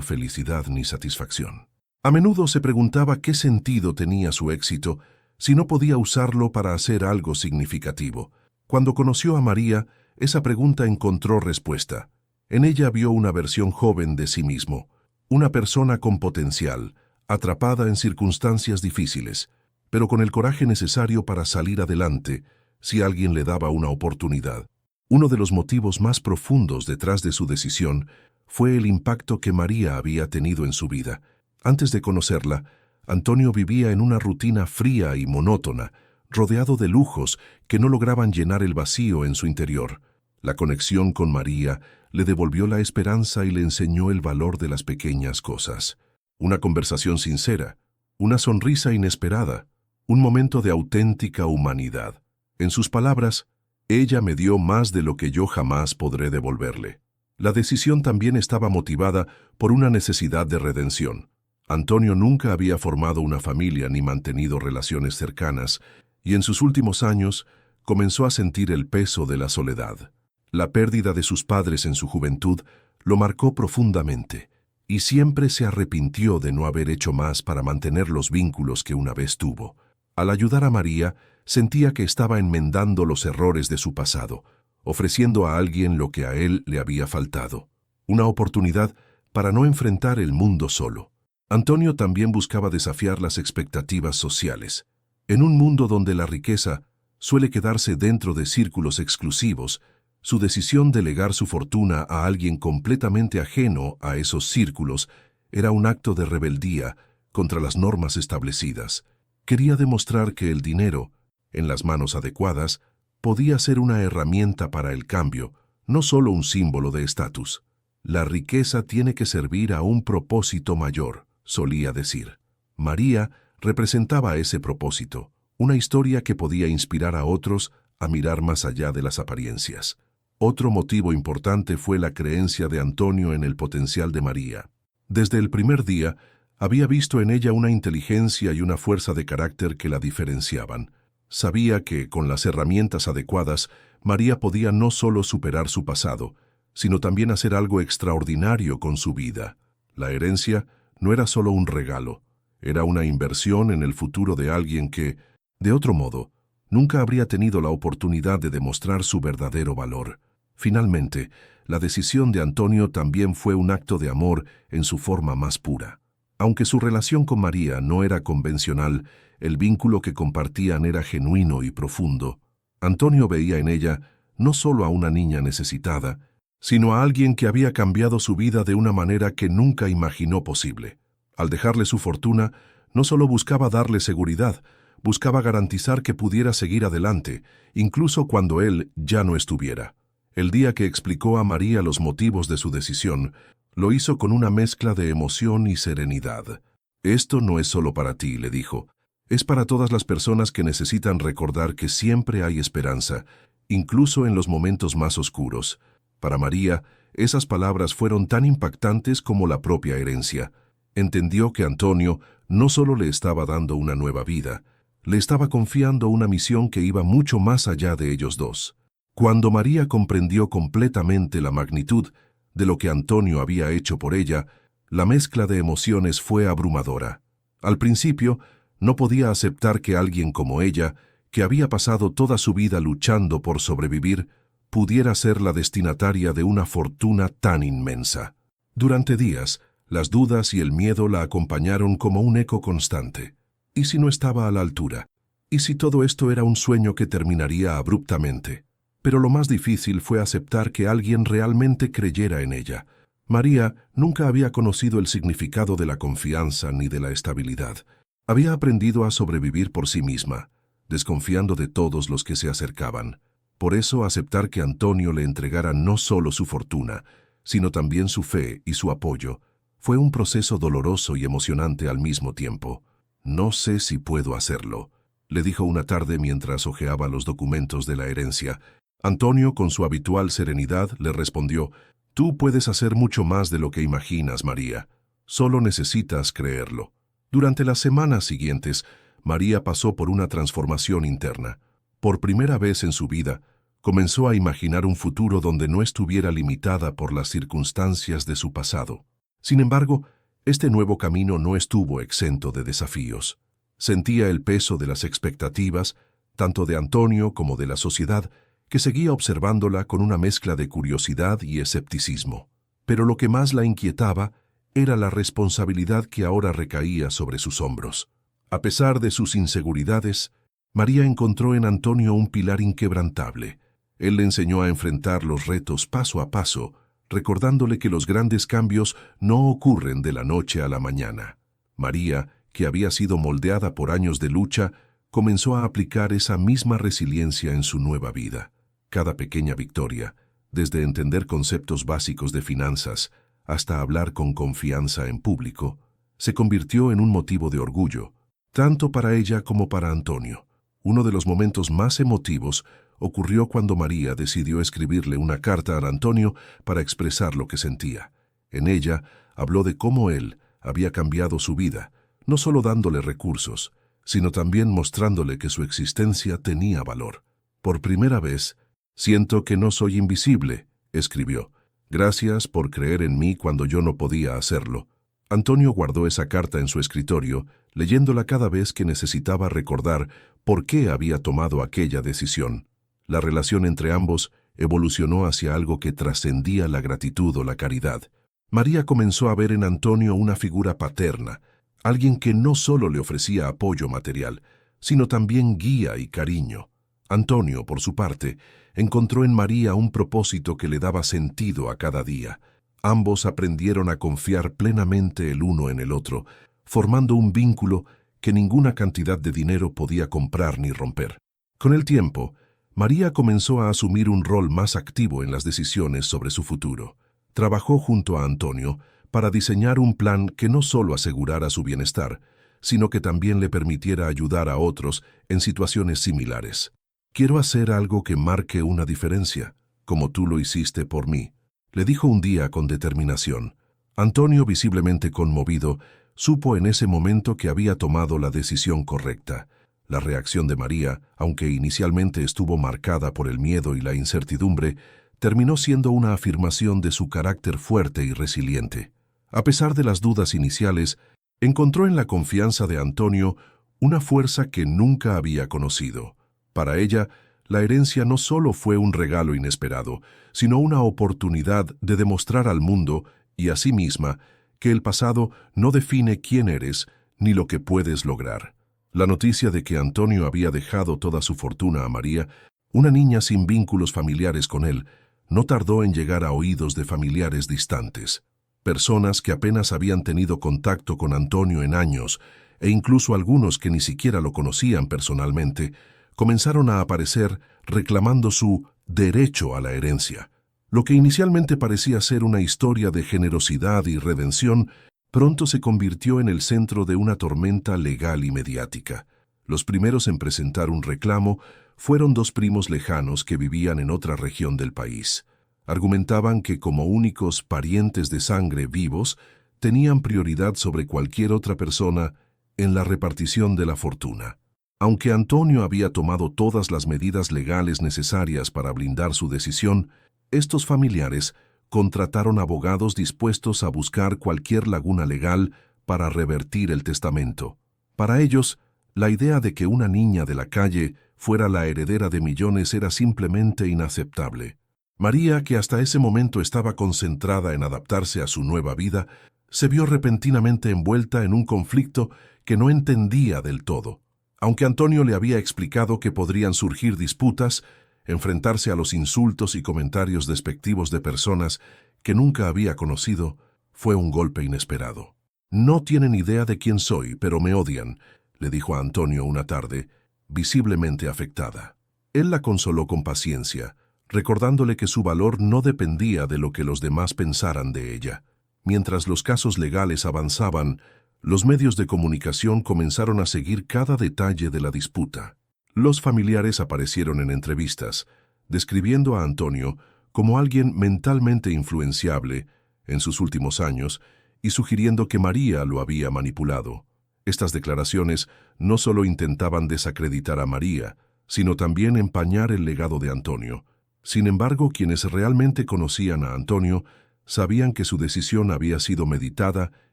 felicidad ni satisfacción. A menudo se preguntaba qué sentido tenía su éxito si no podía usarlo para hacer algo significativo. Cuando conoció a María, esa pregunta encontró respuesta. En ella vio una versión joven de sí mismo, una persona con potencial, atrapada en circunstancias difíciles, pero con el coraje necesario para salir adelante si alguien le daba una oportunidad. Uno de los motivos más profundos detrás de su decisión fue el impacto que María había tenido en su vida. Antes de conocerla, Antonio vivía en una rutina fría y monótona, rodeado de lujos que no lograban llenar el vacío en su interior. La conexión con María le devolvió la esperanza y le enseñó el valor de las pequeñas cosas. Una conversación sincera, una sonrisa inesperada, un momento de auténtica humanidad. En sus palabras, ella me dio más de lo que yo jamás podré devolverle. La decisión también estaba motivada por una necesidad de redención. Antonio nunca había formado una familia ni mantenido relaciones cercanas, y en sus últimos años comenzó a sentir el peso de la soledad. La pérdida de sus padres en su juventud lo marcó profundamente, y siempre se arrepintió de no haber hecho más para mantener los vínculos que una vez tuvo. Al ayudar a María, sentía que estaba enmendando los errores de su pasado, ofreciendo a alguien lo que a él le había faltado, una oportunidad para no enfrentar el mundo solo. Antonio también buscaba desafiar las expectativas sociales. En un mundo donde la riqueza suele quedarse dentro de círculos exclusivos, su decisión de legar su fortuna a alguien completamente ajeno a esos círculos era un acto de rebeldía contra las normas establecidas. Quería demostrar que el dinero, en las manos adecuadas, podía ser una herramienta para el cambio, no solo un símbolo de estatus. La riqueza tiene que servir a un propósito mayor, solía decir. María representaba ese propósito, una historia que podía inspirar a otros a mirar más allá de las apariencias. Otro motivo importante fue la creencia de Antonio en el potencial de María. Desde el primer día, había visto en ella una inteligencia y una fuerza de carácter que la diferenciaban. Sabía que, con las herramientas adecuadas, María podía no solo superar su pasado, sino también hacer algo extraordinario con su vida. La herencia no era solo un regalo, era una inversión en el futuro de alguien que, de otro modo, nunca habría tenido la oportunidad de demostrar su verdadero valor. Finalmente, la decisión de Antonio también fue un acto de amor en su forma más pura. Aunque su relación con María no era convencional, el vínculo que compartían era genuino y profundo. Antonio veía en ella no solo a una niña necesitada, sino a alguien que había cambiado su vida de una manera que nunca imaginó posible. Al dejarle su fortuna, no solo buscaba darle seguridad, Buscaba garantizar que pudiera seguir adelante, incluso cuando él ya no estuviera. El día que explicó a María los motivos de su decisión, lo hizo con una mezcla de emoción y serenidad. «Esto no es solo para ti», le dijo. «Es para todas las personas que necesitan recordar que siempre hay esperanza, incluso en los momentos más oscuros». Para María, esas palabras fueron tan impactantes como la propia herencia. Entendió que Antonio no solo le estaba dando una nueva vida, le estaba confiando una misión que iba mucho más allá de ellos dos. Cuando María comprendió completamente la magnitud de lo que Antonio había hecho por ella, la mezcla de emociones fue abrumadora. Al principio, no podía aceptar que alguien como ella, que había pasado toda su vida luchando por sobrevivir, pudiera ser la destinataria de una fortuna tan inmensa. Durante días, las dudas y el miedo la acompañaron como un eco constante. ¿Y si no estaba a la altura? ¿Y si todo esto era un sueño que terminaría abruptamente? Pero lo más difícil fue aceptar que alguien realmente creyera en ella. María nunca había conocido el significado de la confianza ni de la estabilidad. Había aprendido a sobrevivir por sí misma, desconfiando de todos los que se acercaban. Por eso aceptar que Antonio le entregara no solo su fortuna, sino también su fe y su apoyo, fue un proceso doloroso y emocionante al mismo tiempo. «No sé si puedo hacerlo», le dijo una tarde mientras hojeaba los documentos de la herencia. Antonio, con su habitual serenidad, le respondió: «Tú puedes hacer mucho más de lo que imaginas, María. Solo necesitas creerlo». Durante las semanas siguientes, María pasó por una transformación interna. Por primera vez en su vida, comenzó a imaginar un futuro donde no estuviera limitada por las circunstancias de su pasado. Sin embargo, este nuevo camino no estuvo exento de desafíos. Sentía el peso de las expectativas, tanto de Antonio como de la sociedad, que seguía observándola con una mezcla de curiosidad y escepticismo. Pero lo que más la inquietaba era la responsabilidad que ahora recaía sobre sus hombros. A pesar de sus inseguridades, María encontró en Antonio un pilar inquebrantable. Él le enseñó a enfrentar los retos paso a paso, recordándole que los grandes cambios no ocurren de la noche a la mañana. María, que había sido moldeada por años de lucha, comenzó a aplicar esa misma resiliencia en su nueva vida. Cada pequeña victoria, desde entender conceptos básicos de finanzas hasta hablar con confianza en público, se convirtió en un motivo de orgullo, tanto para ella como para Antonio. Uno de los momentos más emotivos ocurrió cuando María decidió escribirle una carta a Antonio para expresar lo que sentía. En ella habló de cómo él había cambiado su vida, no solo dándole recursos, sino también mostrándole que su existencia tenía valor. «Por primera vez, siento que no soy invisible», escribió. «Gracias por creer en mí cuando yo no podía hacerlo». Antonio guardó esa carta en su escritorio, leyéndola cada vez que necesitaba recordar por qué había tomado aquella decisión. La relación entre ambos evolucionó hacia algo que trascendía la gratitud o la caridad. María comenzó a ver en Antonio una figura paterna, alguien que no solo le ofrecía apoyo material, sino también guía y cariño. Antonio, por su parte, encontró en María un propósito que le daba sentido a cada día. Ambos aprendieron a confiar plenamente el uno en el otro, formando un vínculo que ninguna cantidad de dinero podía comprar ni romper. Con el tiempo, María comenzó a asumir un rol más activo en las decisiones sobre su futuro. Trabajó junto a Antonio para diseñar un plan que no solo asegurara su bienestar, sino que también le permitiera ayudar a otros en situaciones similares. «Quiero hacer algo que marque una diferencia, como tú lo hiciste por mí», le dijo un día con determinación. Antonio, visiblemente conmovido, supo en ese momento que había tomado la decisión correcta. La reacción de María, aunque inicialmente estuvo marcada por el miedo y la incertidumbre, terminó siendo una afirmación de su carácter fuerte y resiliente. A pesar de las dudas iniciales, encontró en la confianza de Antonio una fuerza que nunca había conocido. Para ella, la herencia no solo fue un regalo inesperado, sino una oportunidad de demostrar al mundo y a sí misma que el pasado no define quién eres ni lo que puedes lograr. La noticia de que Antonio había dejado toda su fortuna a María, una niña sin vínculos familiares con él, no tardó en llegar a oídos de familiares distantes. Personas que apenas habían tenido contacto con Antonio en años e incluso algunos que ni siquiera lo conocían personalmente, comenzaron a aparecer reclamando su derecho a la herencia. Lo que inicialmente parecía ser una historia de generosidad y redención, pronto se convirtió en el centro de una tormenta legal y mediática. Los primeros en presentar un reclamo fueron dos primos lejanos que vivían en otra región del país. Argumentaban que como únicos parientes de sangre vivos, tenían prioridad sobre cualquier otra persona en la repartición de la fortuna. Aunque Antonio había tomado todas las medidas legales necesarias para blindar su decisión, estos familiares contrataron abogados dispuestos a buscar cualquier laguna legal para revertir el testamento. Para ellos, la idea de que una niña de la calle fuera la heredera de millones era simplemente inaceptable. María, que hasta ese momento estaba concentrada en adaptarse a su nueva vida, se vio repentinamente envuelta en un conflicto que no entendía del todo. Aunque Antonio le había explicado que podrían surgir disputas, enfrentarse a los insultos y comentarios despectivos de personas que nunca había conocido, fue un golpe inesperado. «No tienen idea de quién soy, pero me odian», le dijo a Antonio una tarde, visiblemente afectada. Él la consoló con paciencia, recordándole que su valor no dependía de lo que los demás pensaran de ella. Mientras los casos legales avanzaban, los medios de comunicación comenzaron a seguir cada detalle de la disputa. Los familiares aparecieron en entrevistas, describiendo a Antonio como alguien mentalmente influenciable en sus últimos años y sugiriendo que María lo había manipulado. Estas declaraciones no solo intentaban desacreditar a María, sino también empañar el legado de Antonio. Sin embargo, quienes realmente conocían a Antonio sabían que su decisión había sido meditada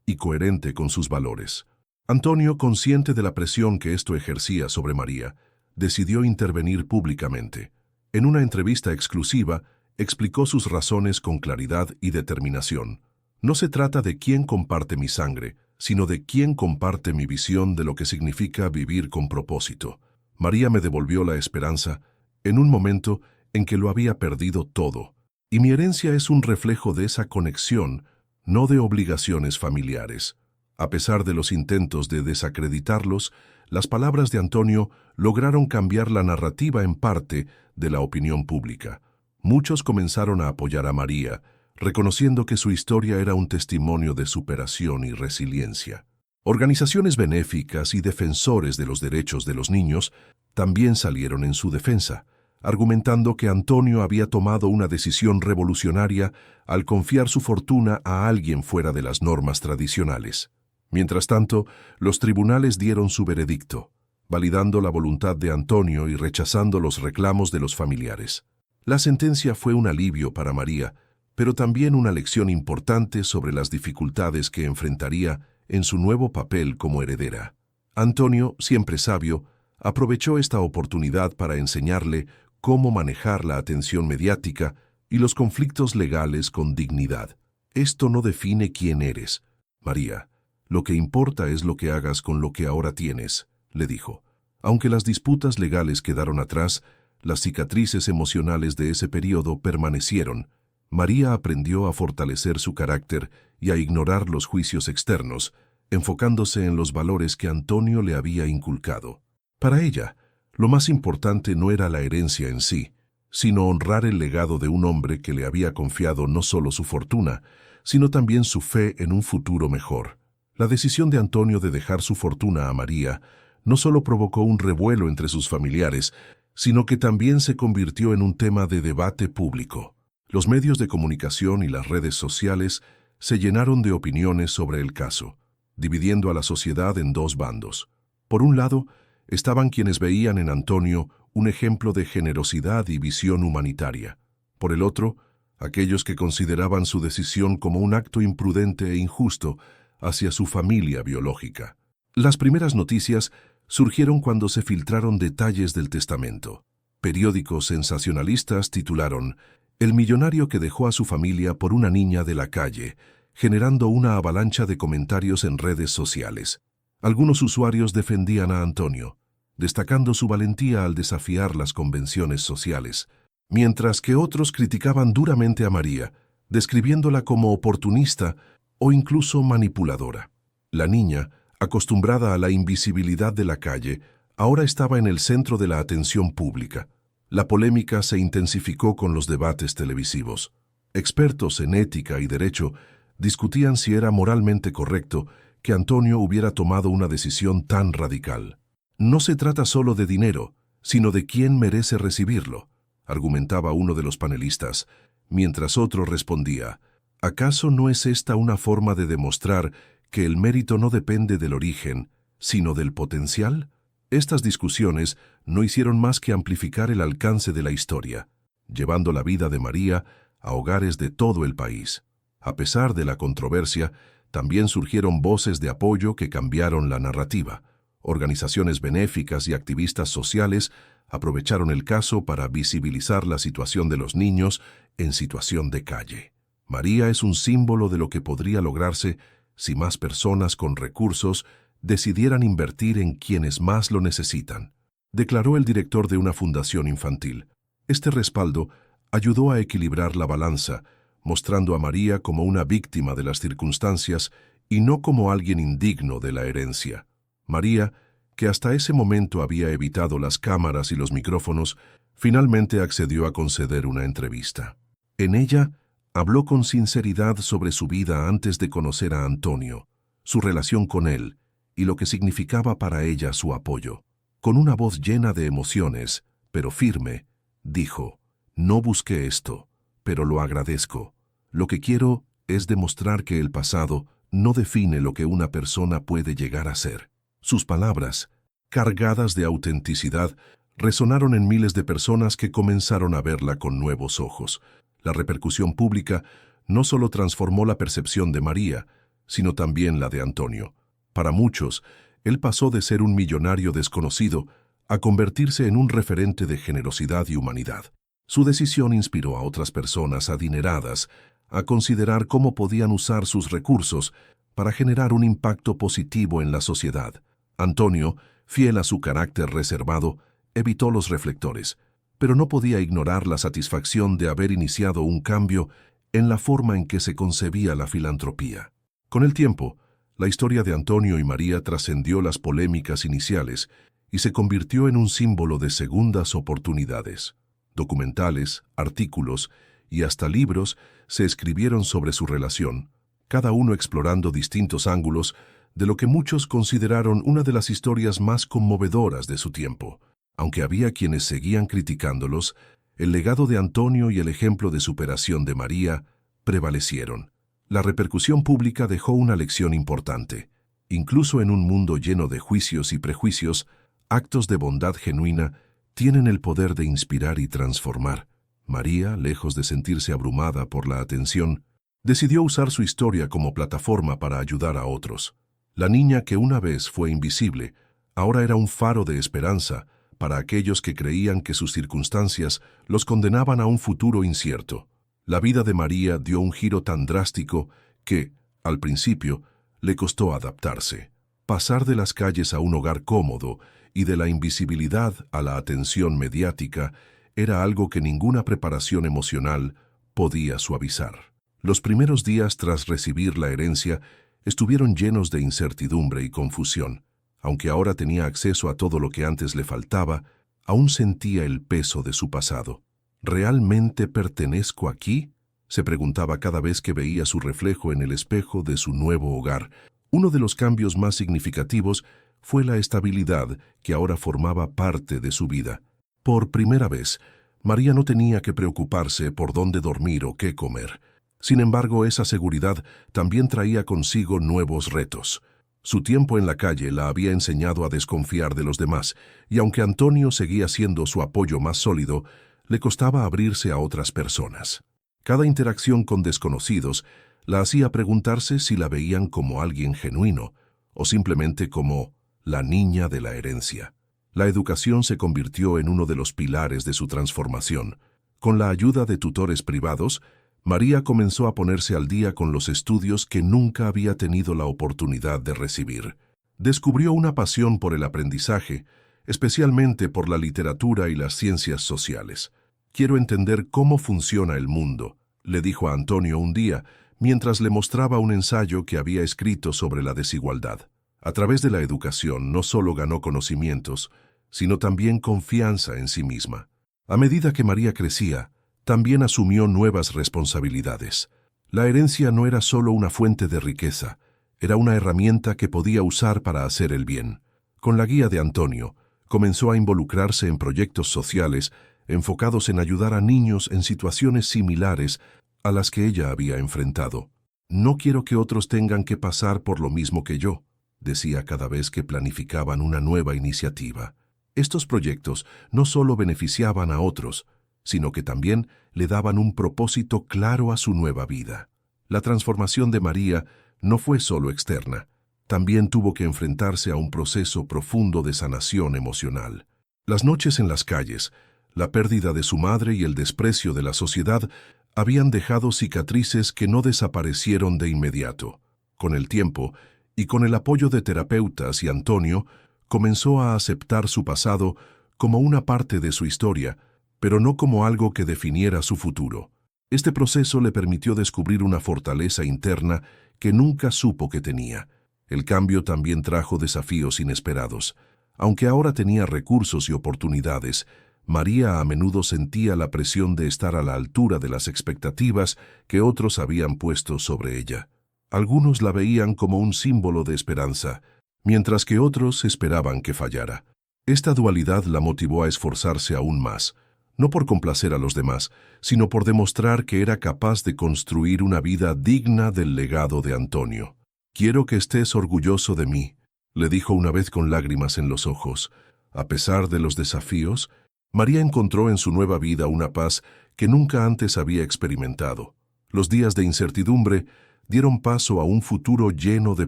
y coherente con sus valores. Antonio, consciente de la presión que esto ejercía sobre María, decidió intervenir públicamente. En una entrevista exclusiva, explicó sus razones con claridad y determinación. «No se trata de quién comparte mi sangre, sino de quién comparte mi visión de lo que significa vivir con propósito. María me devolvió la esperanza en un momento en que lo había perdido todo, y mi herencia es un reflejo de esa conexión, no de obligaciones familiares». A pesar de los intentos de desacreditarlos, las palabras de Antonio lograron cambiar la narrativa en parte de la opinión pública. Muchos comenzaron a apoyar a María, reconociendo que su historia era un testimonio de superación y resiliencia. Organizaciones benéficas y defensores de los derechos de los niños también salieron en su defensa, argumentando que Antonio había tomado una decisión revolucionaria al confiar su fortuna a alguien fuera de las normas tradicionales. Mientras tanto, los tribunales dieron su veredicto, validando la voluntad de Antonio y rechazando los reclamos de los familiares. La sentencia fue un alivio para María, pero también una lección importante sobre las dificultades que enfrentaría en su nuevo papel como heredera. Antonio, siempre sabio, aprovechó esta oportunidad para enseñarle cómo manejar la atención mediática y los conflictos legales con dignidad. «Esto no define quién eres, María. Lo que importa es lo que hagas con lo que ahora tienes», le dijo. Aunque las disputas legales quedaron atrás, las cicatrices emocionales de ese periodo permanecieron. María aprendió a fortalecer su carácter y a ignorar los juicios externos, enfocándose en los valores que Antonio le había inculcado. Para ella, lo más importante no era la herencia en sí, sino honrar el legado de un hombre que le había confiado no solo su fortuna, sino también su fe en un futuro mejor. La decisión de Antonio de dejar su fortuna a María no solo provocó un revuelo entre sus familiares, sino que también se convirtió en un tema de debate público. Los medios de comunicación y las redes sociales se llenaron de opiniones sobre el caso, dividiendo a la sociedad en dos bandos. Por un lado, estaban quienes veían en Antonio un ejemplo de generosidad y visión humanitaria. Por el otro, aquellos que consideraban su decisión como un acto imprudente e injusto hacia su familia biológica. Las primeras noticias surgieron cuando se filtraron detalles del testamento. Periódicos sensacionalistas titularon «El millonario que dejó a su familia por una niña de la calle», generando una avalancha de comentarios en redes sociales. Algunos usuarios defendían a Antonio, destacando su valentía al desafiar las convenciones sociales, mientras que otros criticaban duramente a María, describiéndola como oportunista o incluso manipuladora. La niña, Acostumbrada a la invisibilidad de la calle, ahora estaba en el centro de la atención pública. La polémica se intensificó con los debates televisivos. Expertos en ética y derecho discutían si era moralmente correcto que Antonio hubiera tomado una decisión tan radical. No se trata solo de dinero, sino de quién merece recibirlo, argumentaba uno de los panelistas, mientras otro respondía, ¿acaso no es esta una forma de demostrar que el mérito no depende del origen, sino del potencial? Estas discusiones no hicieron más que amplificar el alcance de la historia, llevando la vida de María a hogares de todo el país. A pesar de la controversia, también surgieron voces de apoyo que cambiaron la narrativa. Organizaciones benéficas y activistas sociales aprovecharon el caso para visibilizar la situación de los niños en situación de calle. María es un símbolo de lo que podría lograrse si más personas con recursos decidieran invertir en quienes más lo necesitan, declaró el director de una fundación infantil. Este respaldo ayudó a equilibrar la balanza, mostrando a María como una víctima de las circunstancias y no como alguien indigno de la herencia. María, que hasta ese momento había evitado las cámaras y los micrófonos, finalmente accedió a conceder una entrevista. En ella, habló con sinceridad sobre su vida antes de conocer a Antonio, su relación con él y lo que significaba para ella su apoyo. Con una voz llena de emociones, pero firme, dijo, «No busqué esto, pero lo agradezco. Lo que quiero es demostrar que el pasado no define lo que una persona puede llegar a ser». Sus palabras, cargadas de autenticidad, resonaron en miles de personas que comenzaron a verla con nuevos ojos. La repercusión pública no solo transformó la percepción de María, sino también la de Antonio. Para muchos, él pasó de ser un millonario desconocido a convertirse en un referente de generosidad y humanidad. Su decisión inspiró a otras personas adineradas a considerar cómo podían usar sus recursos para generar un impacto positivo en la sociedad. Antonio, fiel a su carácter reservado, evitó los reflectores, pero no podía ignorar la satisfacción de haber iniciado un cambio en la forma en que se concebía la filantropía. Con el tiempo, la historia de Antonio y María trascendió las polémicas iniciales y se convirtió en un símbolo de segundas oportunidades. Documentales, artículos y hasta libros se escribieron sobre su relación, cada uno explorando distintos ángulos de lo que muchos consideraron una de las historias más conmovedoras de su tiempo. Aunque había quienes seguían criticándolos, el legado de Antonio y el ejemplo de superación de María prevalecieron. La repercusión pública dejó una lección importante. Incluso en un mundo lleno de juicios y prejuicios, actos de bondad genuina tienen el poder de inspirar y transformar. María, lejos de sentirse abrumada por la atención, decidió usar su historia como plataforma para ayudar a otros. La niña que una vez fue invisible, ahora era un faro de esperanza para aquellos que creían que sus circunstancias los condenaban a un futuro incierto. La vida de María dio un giro tan drástico que, al principio, le costó adaptarse. Pasar de las calles a un hogar cómodo y de la invisibilidad a la atención mediática era algo que ninguna preparación emocional podía suavizar. Los primeros días tras recibir la herencia estuvieron llenos de incertidumbre y confusión. Aunque ahora tenía acceso a todo lo que antes le faltaba, aún sentía el peso de su pasado. ¿Realmente pertenezco aquí?, se preguntaba cada vez que veía su reflejo en el espejo de su nuevo hogar. Uno de los cambios más significativos fue la estabilidad que ahora formaba parte de su vida. Por primera vez, María no tenía que preocuparse por dónde dormir o qué comer. Sin embargo, esa seguridad también traía consigo nuevos retos. Su tiempo en la calle la había enseñado a desconfiar de los demás, y aunque Antonio seguía siendo su apoyo más sólido, le costaba abrirse a otras personas. Cada interacción con desconocidos la hacía preguntarse si la veían como alguien genuino o simplemente como la niña de la herencia. La educación se convirtió en uno de los pilares de su transformación. Con la ayuda de tutores privados, María comenzó a ponerse al día con los estudios que nunca había tenido la oportunidad de recibir. Descubrió una pasión por el aprendizaje, especialmente por la literatura y las ciencias sociales. «Quiero entender cómo funciona el mundo», le dijo a Antonio un día, mientras le mostraba un ensayo que había escrito sobre la desigualdad. A través de la educación no solo ganó conocimientos, sino también confianza en sí misma. A medida que María crecía, también asumió nuevas responsabilidades. La herencia no era solo una fuente de riqueza, era una herramienta que podía usar para hacer el bien. Con la guía de Antonio, comenzó a involucrarse en proyectos sociales enfocados en ayudar a niños en situaciones similares a las que ella había enfrentado. No quiero que otros tengan que pasar por lo mismo que yo, decía cada vez que planificaban una nueva iniciativa. Estos proyectos no solo beneficiaban a otros, sino que también le daban un propósito claro a su nueva vida. La transformación de María no fue solo externa, también tuvo que enfrentarse a un proceso profundo de sanación emocional. Las noches en las calles, la pérdida de su madre y el desprecio de la sociedad habían dejado cicatrices que no desaparecieron de inmediato. Con el tiempo, y con el apoyo de terapeutas y Antonio, comenzó a aceptar su pasado como una parte de su historia, pero no como algo que definiera su futuro. Este proceso le permitió descubrir una fortaleza interna que nunca supo que tenía. El cambio también trajo desafíos inesperados. Aunque ahora tenía recursos y oportunidades, María a menudo sentía la presión de estar a la altura de las expectativas que otros habían puesto sobre ella. Algunos la veían como un símbolo de esperanza, mientras que otros esperaban que fallara. Esta dualidad la motivó a esforzarse aún más, no por complacer a los demás, sino por demostrar que era capaz de construir una vida digna del legado de Antonio. «Quiero que estés orgulloso de mí», le dijo una vez con lágrimas en los ojos. A pesar de los desafíos, María encontró en su nueva vida una paz que nunca antes había experimentado. Los días de incertidumbre dieron paso a un futuro lleno de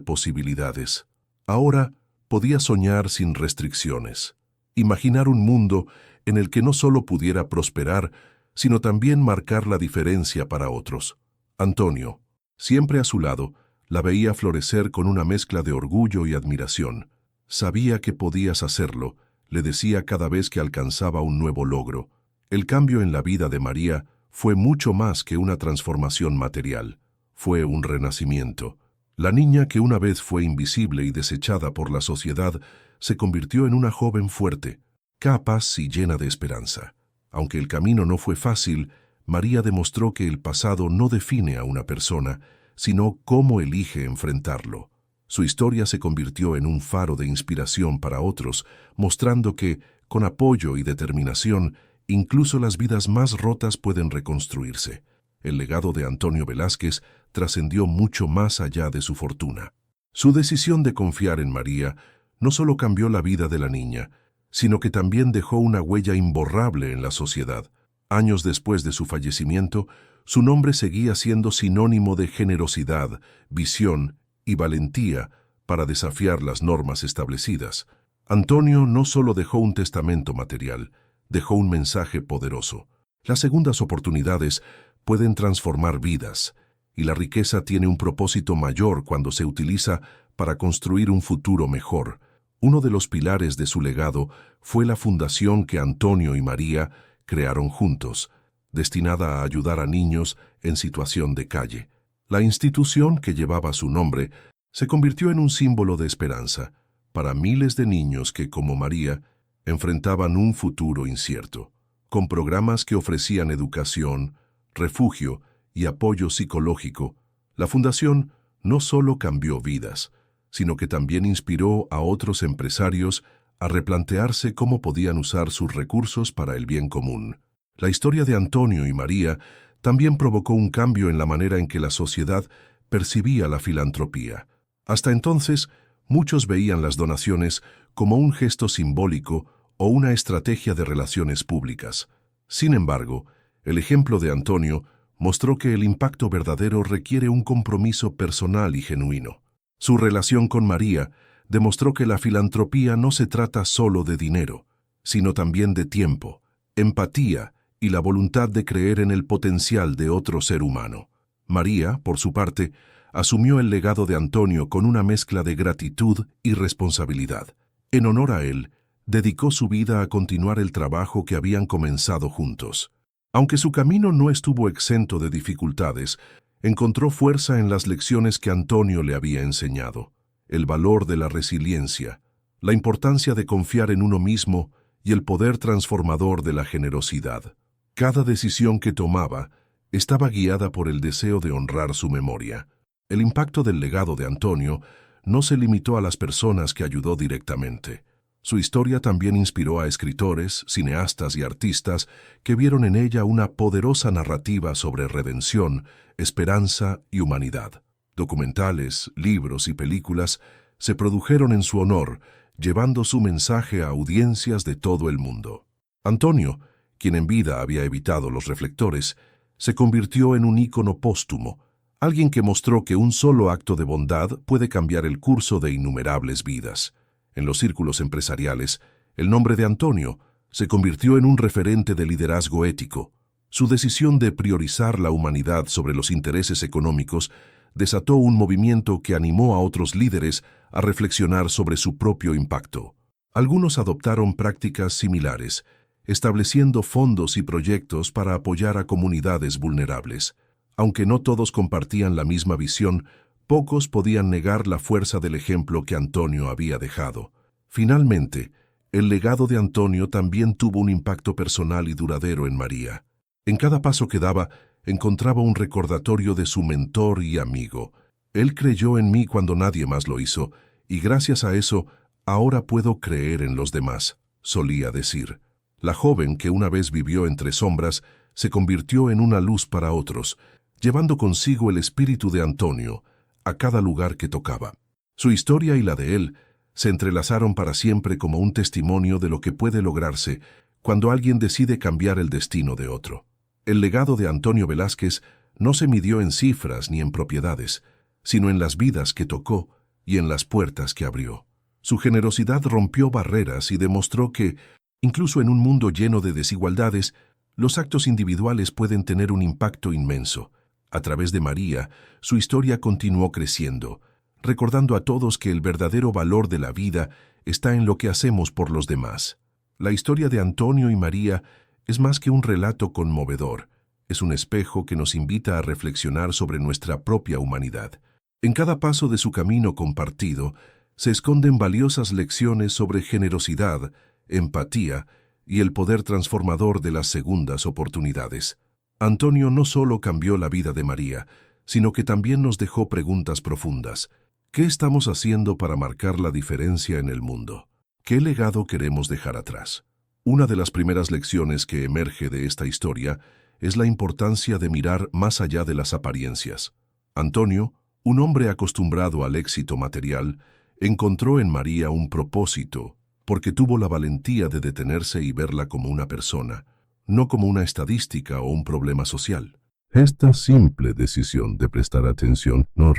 posibilidades. Ahora podía soñar sin restricciones, imaginar un mundo en el que no solo pudiera prosperar, sino también marcar la diferencia para otros. Antonio, siempre a su lado, la veía florecer con una mezcla de orgullo y admiración. «Sabía que podías hacerlo», le decía cada vez que alcanzaba un nuevo logro. El cambio en la vida de María fue mucho más que una transformación material. Fue un renacimiento. La niña que una vez fue invisible y desechada por la sociedad se convirtió en una joven fuerte, capaz y llena de esperanza. Aunque el camino no fue fácil, María demostró que el pasado no define a una persona, sino cómo elige enfrentarlo. Su historia se convirtió en un faro de inspiración para otros, mostrando que, con apoyo y determinación, incluso las vidas más rotas pueden reconstruirse. El legado de Antonio Velázquez trascendió mucho más allá de su fortuna. Su decisión de confiar en María no solo cambió la vida de la niña, sino que también dejó una huella imborrable en la sociedad. Años después de su fallecimiento, su nombre seguía siendo sinónimo de generosidad, visión y valentía para desafiar las normas establecidas. Antonio no solo dejó un testamento material, dejó un mensaje poderoso. Las segundas oportunidades pueden transformar vidas, y la riqueza tiene un propósito mayor cuando se utiliza para construir un futuro mejor. Uno de los pilares de su legado fue la fundación que Antonio y María crearon juntos, destinada a ayudar a niños en situación de calle. La institución que llevaba su nombre se convirtió en un símbolo de esperanza para miles de niños que, como María, enfrentaban un futuro incierto. Con programas que ofrecían educación, refugio y apoyo psicológico, la fundación no solo cambió vidas, sino que también inspiró a otros empresarios a replantearse cómo podían usar sus recursos para el bien común. La historia de Antonio y María también provocó un cambio en la manera en que la sociedad percibía la filantropía. Hasta entonces, muchos veían las donaciones como un gesto simbólico o una estrategia de relaciones públicas. Sin embargo, el ejemplo de Antonio mostró que el impacto verdadero requiere un compromiso personal y genuino. Su relación con María demostró que la filantropía no se trata solo de dinero, sino también de tiempo, empatía y la voluntad de creer en el potencial de otro ser humano. María, por su parte, asumió el legado de Antonio con una mezcla de gratitud y responsabilidad. En honor a él, dedicó su vida a continuar el trabajo que habían comenzado juntos. Aunque su camino no estuvo exento de dificultades, encontró fuerza en las lecciones que Antonio le había enseñado. el valor de la resiliencia, la importancia de confiar en uno mismo y el poder transformador de la generosidad. Cada decisión que tomaba estaba guiada por el deseo de honrar su memoria. El impacto del legado de Antonio no se limitó a las personas que ayudó directamente. Su historia también inspiró a escritores, cineastas y artistas que vieron en ella una poderosa narrativa sobre redención, esperanza y humanidad. Documentales, libros y películas se produjeron en su honor, llevando su mensaje a audiencias de todo el mundo. Antonio, quien en vida había evitado los reflectores, se convirtió en un ícono póstumo, alguien que mostró que un solo acto de bondad puede cambiar el curso de innumerables vidas. En los círculos empresariales, el nombre de Antonio se convirtió en un referente de liderazgo ético. Su decisión de priorizar la humanidad sobre los intereses económicos desató un movimiento que animó a otros líderes a reflexionar sobre su propio impacto. Algunos adoptaron prácticas similares, estableciendo fondos y proyectos para apoyar a comunidades vulnerables. Aunque no todos compartían la misma visión, pocos podían negar la fuerza del ejemplo que Antonio había dejado. Finalmente, el legado de Antonio también tuvo un impacto personal y duradero en María. En cada paso que daba, encontraba un recordatorio de su mentor y amigo. Él creyó en mí cuando nadie más lo hizo, y gracias a eso, ahora puedo creer en los demás, solía decir. La joven que una vez vivió entre sombras se convirtió en una luz para otros, llevando consigo el espíritu de Antonio a cada lugar que tocaba. Su historia y la de él se entrelazaron para siempre como un testimonio de lo que puede lograrse cuando alguien decide cambiar el destino de otro. El legado de Antonio Velázquez no se midió en cifras ni en propiedades, sino en las vidas que tocó y en las puertas que abrió. Su generosidad rompió barreras y demostró que, incluso en un mundo lleno de desigualdades, los actos individuales pueden tener un impacto inmenso. A través de María, su historia continuó creciendo, recordando a todos que el verdadero valor de la vida está en lo que hacemos por los demás. La historia de Antonio y María es más que un relato conmovedor, es un espejo que nos invita a reflexionar sobre nuestra propia humanidad. En cada paso de su camino compartido, se esconden valiosas lecciones sobre generosidad, empatía y el poder transformador de las segundas oportunidades. Antonio no solo cambió la vida de María, sino que también nos dejó preguntas profundas. ¿Qué estamos haciendo para marcar la diferencia en el mundo? ¿Qué legado queremos dejar atrás? Una de las primeras lecciones que emerge de esta historia es la importancia de mirar más allá de las apariencias. Antonio, un hombre acostumbrado al éxito material, encontró en María un propósito, porque tuvo la valentía de detenerse y verla como una persona, no como una estadística o un problema social. Esta simple decisión de prestar atención nos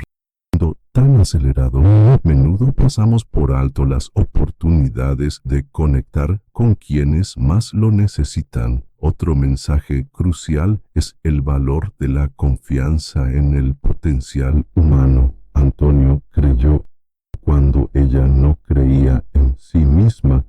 tan acelerado, a menudo pasamos por alto las oportunidades de conectar con quienes más lo necesitan. Otro mensaje crucial es el valor de la confianza en el potencial humano. Antonio creyó cuando ella no creía en sí misma.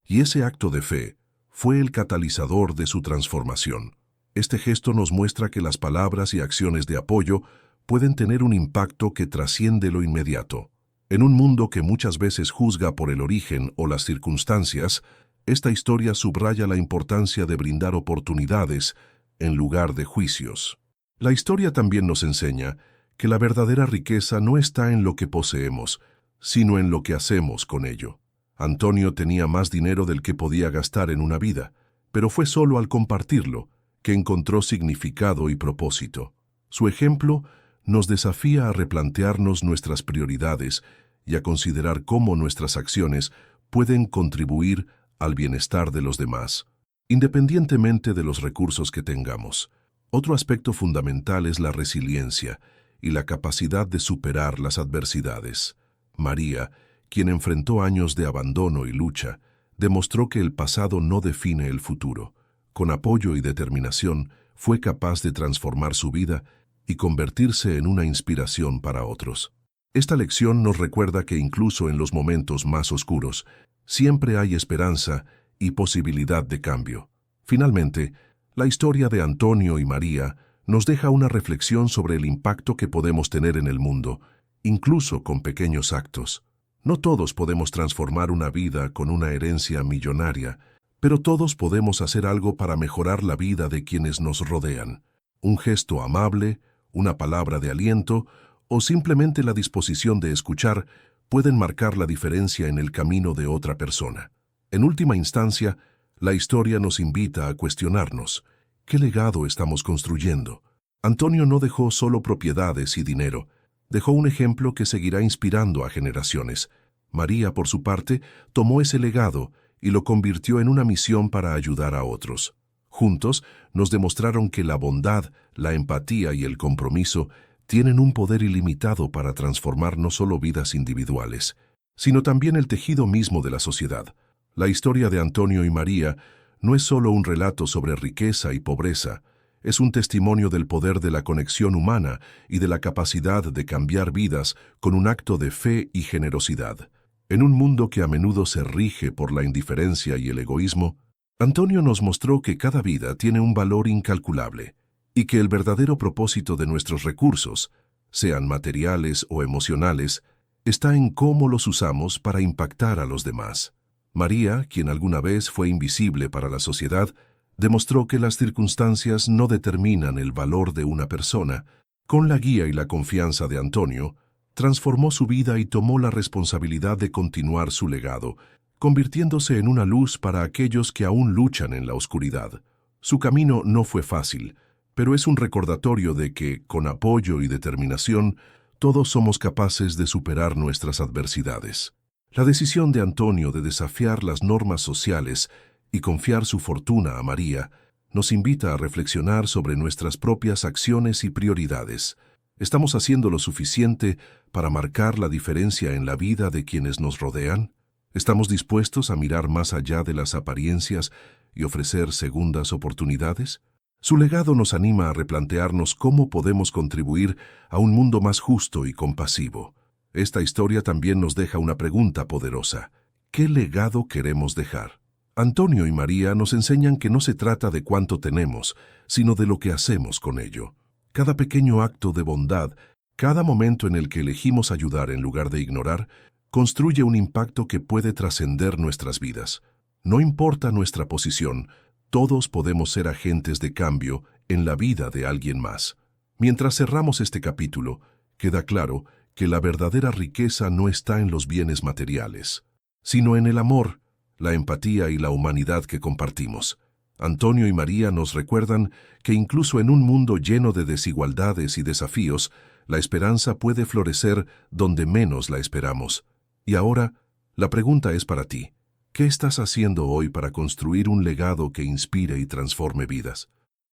Y ese acto de fe fue el catalizador de su transformación. Este gesto nos muestra que las palabras y acciones de apoyo pueden tener un impacto que trasciende lo inmediato. En un mundo que muchas veces juzga por el origen o las circunstancias, esta historia subraya la importancia de brindar oportunidades en lugar de juicios. La historia también nos enseña que la verdadera riqueza no está en lo que poseemos, sino en lo que hacemos con ello. Antonio tenía más dinero del que podía gastar en una vida, pero fue solo al compartirlo que encontró significado y propósito. Su ejemplo nos desafía a replantearnos nuestras prioridades y a considerar cómo nuestras acciones pueden contribuir al bienestar de los demás, independientemente de los recursos que tengamos. Otro aspecto fundamental es la resiliencia y la capacidad de superar las adversidades. María, quien enfrentó años de abandono y lucha, demostró que el pasado no define el futuro. Con apoyo y determinación, fue capaz de transformar su vida y convertirse en una inspiración para otros. Esta lección nos recuerda que incluso en los momentos más oscuros, siempre hay esperanza y posibilidad de cambio. Finalmente, la historia de Antonio y María nos deja una reflexión sobre el impacto que podemos tener en el mundo incluso con pequeños actos. No todos podemos transformar una vida con una herencia millonaria, pero todos podemos hacer algo para mejorar la vida de quienes nos rodean. Un gesto amable, una palabra de aliento o simplemente la disposición de escuchar pueden marcar la diferencia en el camino de otra persona. En última instancia, la historia nos invita a cuestionarnos: ¿qué legado estamos construyendo? Antonio no dejó solo propiedades y dinero, dejó un ejemplo que seguirá inspirando a generaciones. María, por su parte, tomó ese legado y lo convirtió en una misión para ayudar a otros. Juntos, nos demostraron que la bondad, la empatía y el compromiso tienen un poder ilimitado para transformar no solo vidas individuales, sino también el tejido mismo de la sociedad. La historia de Antonio y María no es solo un relato sobre riqueza y pobreza, es un testimonio del poder de la conexión humana y de la capacidad de cambiar vidas con un acto de fe y generosidad. En un mundo que a menudo se rige por la indiferencia y el egoísmo, Antonio nos mostró que cada vida tiene un valor incalculable y que el verdadero propósito de nuestros recursos, sean materiales o emocionales, está en cómo los usamos para impactar a los demás. María, quien alguna vez fue invisible para la sociedad, demostró que las circunstancias no determinan el valor de una persona. Con la guía y la confianza de Antonio, transformó su vida y tomó la responsabilidad de continuar su legado, convirtiéndose en una luz para aquellos que aún luchan en la oscuridad. Su camino no fue fácil, pero es un recordatorio de que, con apoyo y determinación, todos somos capaces de superar nuestras adversidades. La decisión de Antonio de desafiar las normas sociales y confiar su fortuna a María nos invita a reflexionar sobre nuestras propias acciones y prioridades. ¿Estamos haciendo lo suficiente para marcar la diferencia en la vida de quienes nos rodean? ¿Estamos dispuestos a mirar más allá de las apariencias y ofrecer segundas oportunidades? Su legado nos anima a replantearnos cómo podemos contribuir a un mundo más justo y compasivo. Esta historia también nos deja una pregunta poderosa: ¿qué legado queremos dejar? Antonio y María nos enseñan que no se trata de cuánto tenemos, sino de lo que hacemos con ello. Cada pequeño acto de bondad, cada momento en el que elegimos ayudar en lugar de ignorar, construye un impacto que puede trascender nuestras vidas. No importa nuestra posición, todos podemos ser agentes de cambio en la vida de alguien más. Mientras cerramos este capítulo, queda claro que la verdadera riqueza no está en los bienes materiales, sino en el amor, la empatía y la humanidad que compartimos. Antonio y María nos recuerdan que incluso en un mundo lleno de desigualdades y desafíos, la esperanza puede florecer donde menos la esperamos. Y ahora, la pregunta es para ti: ¿qué estás haciendo hoy para construir un legado que inspire y transforme vidas?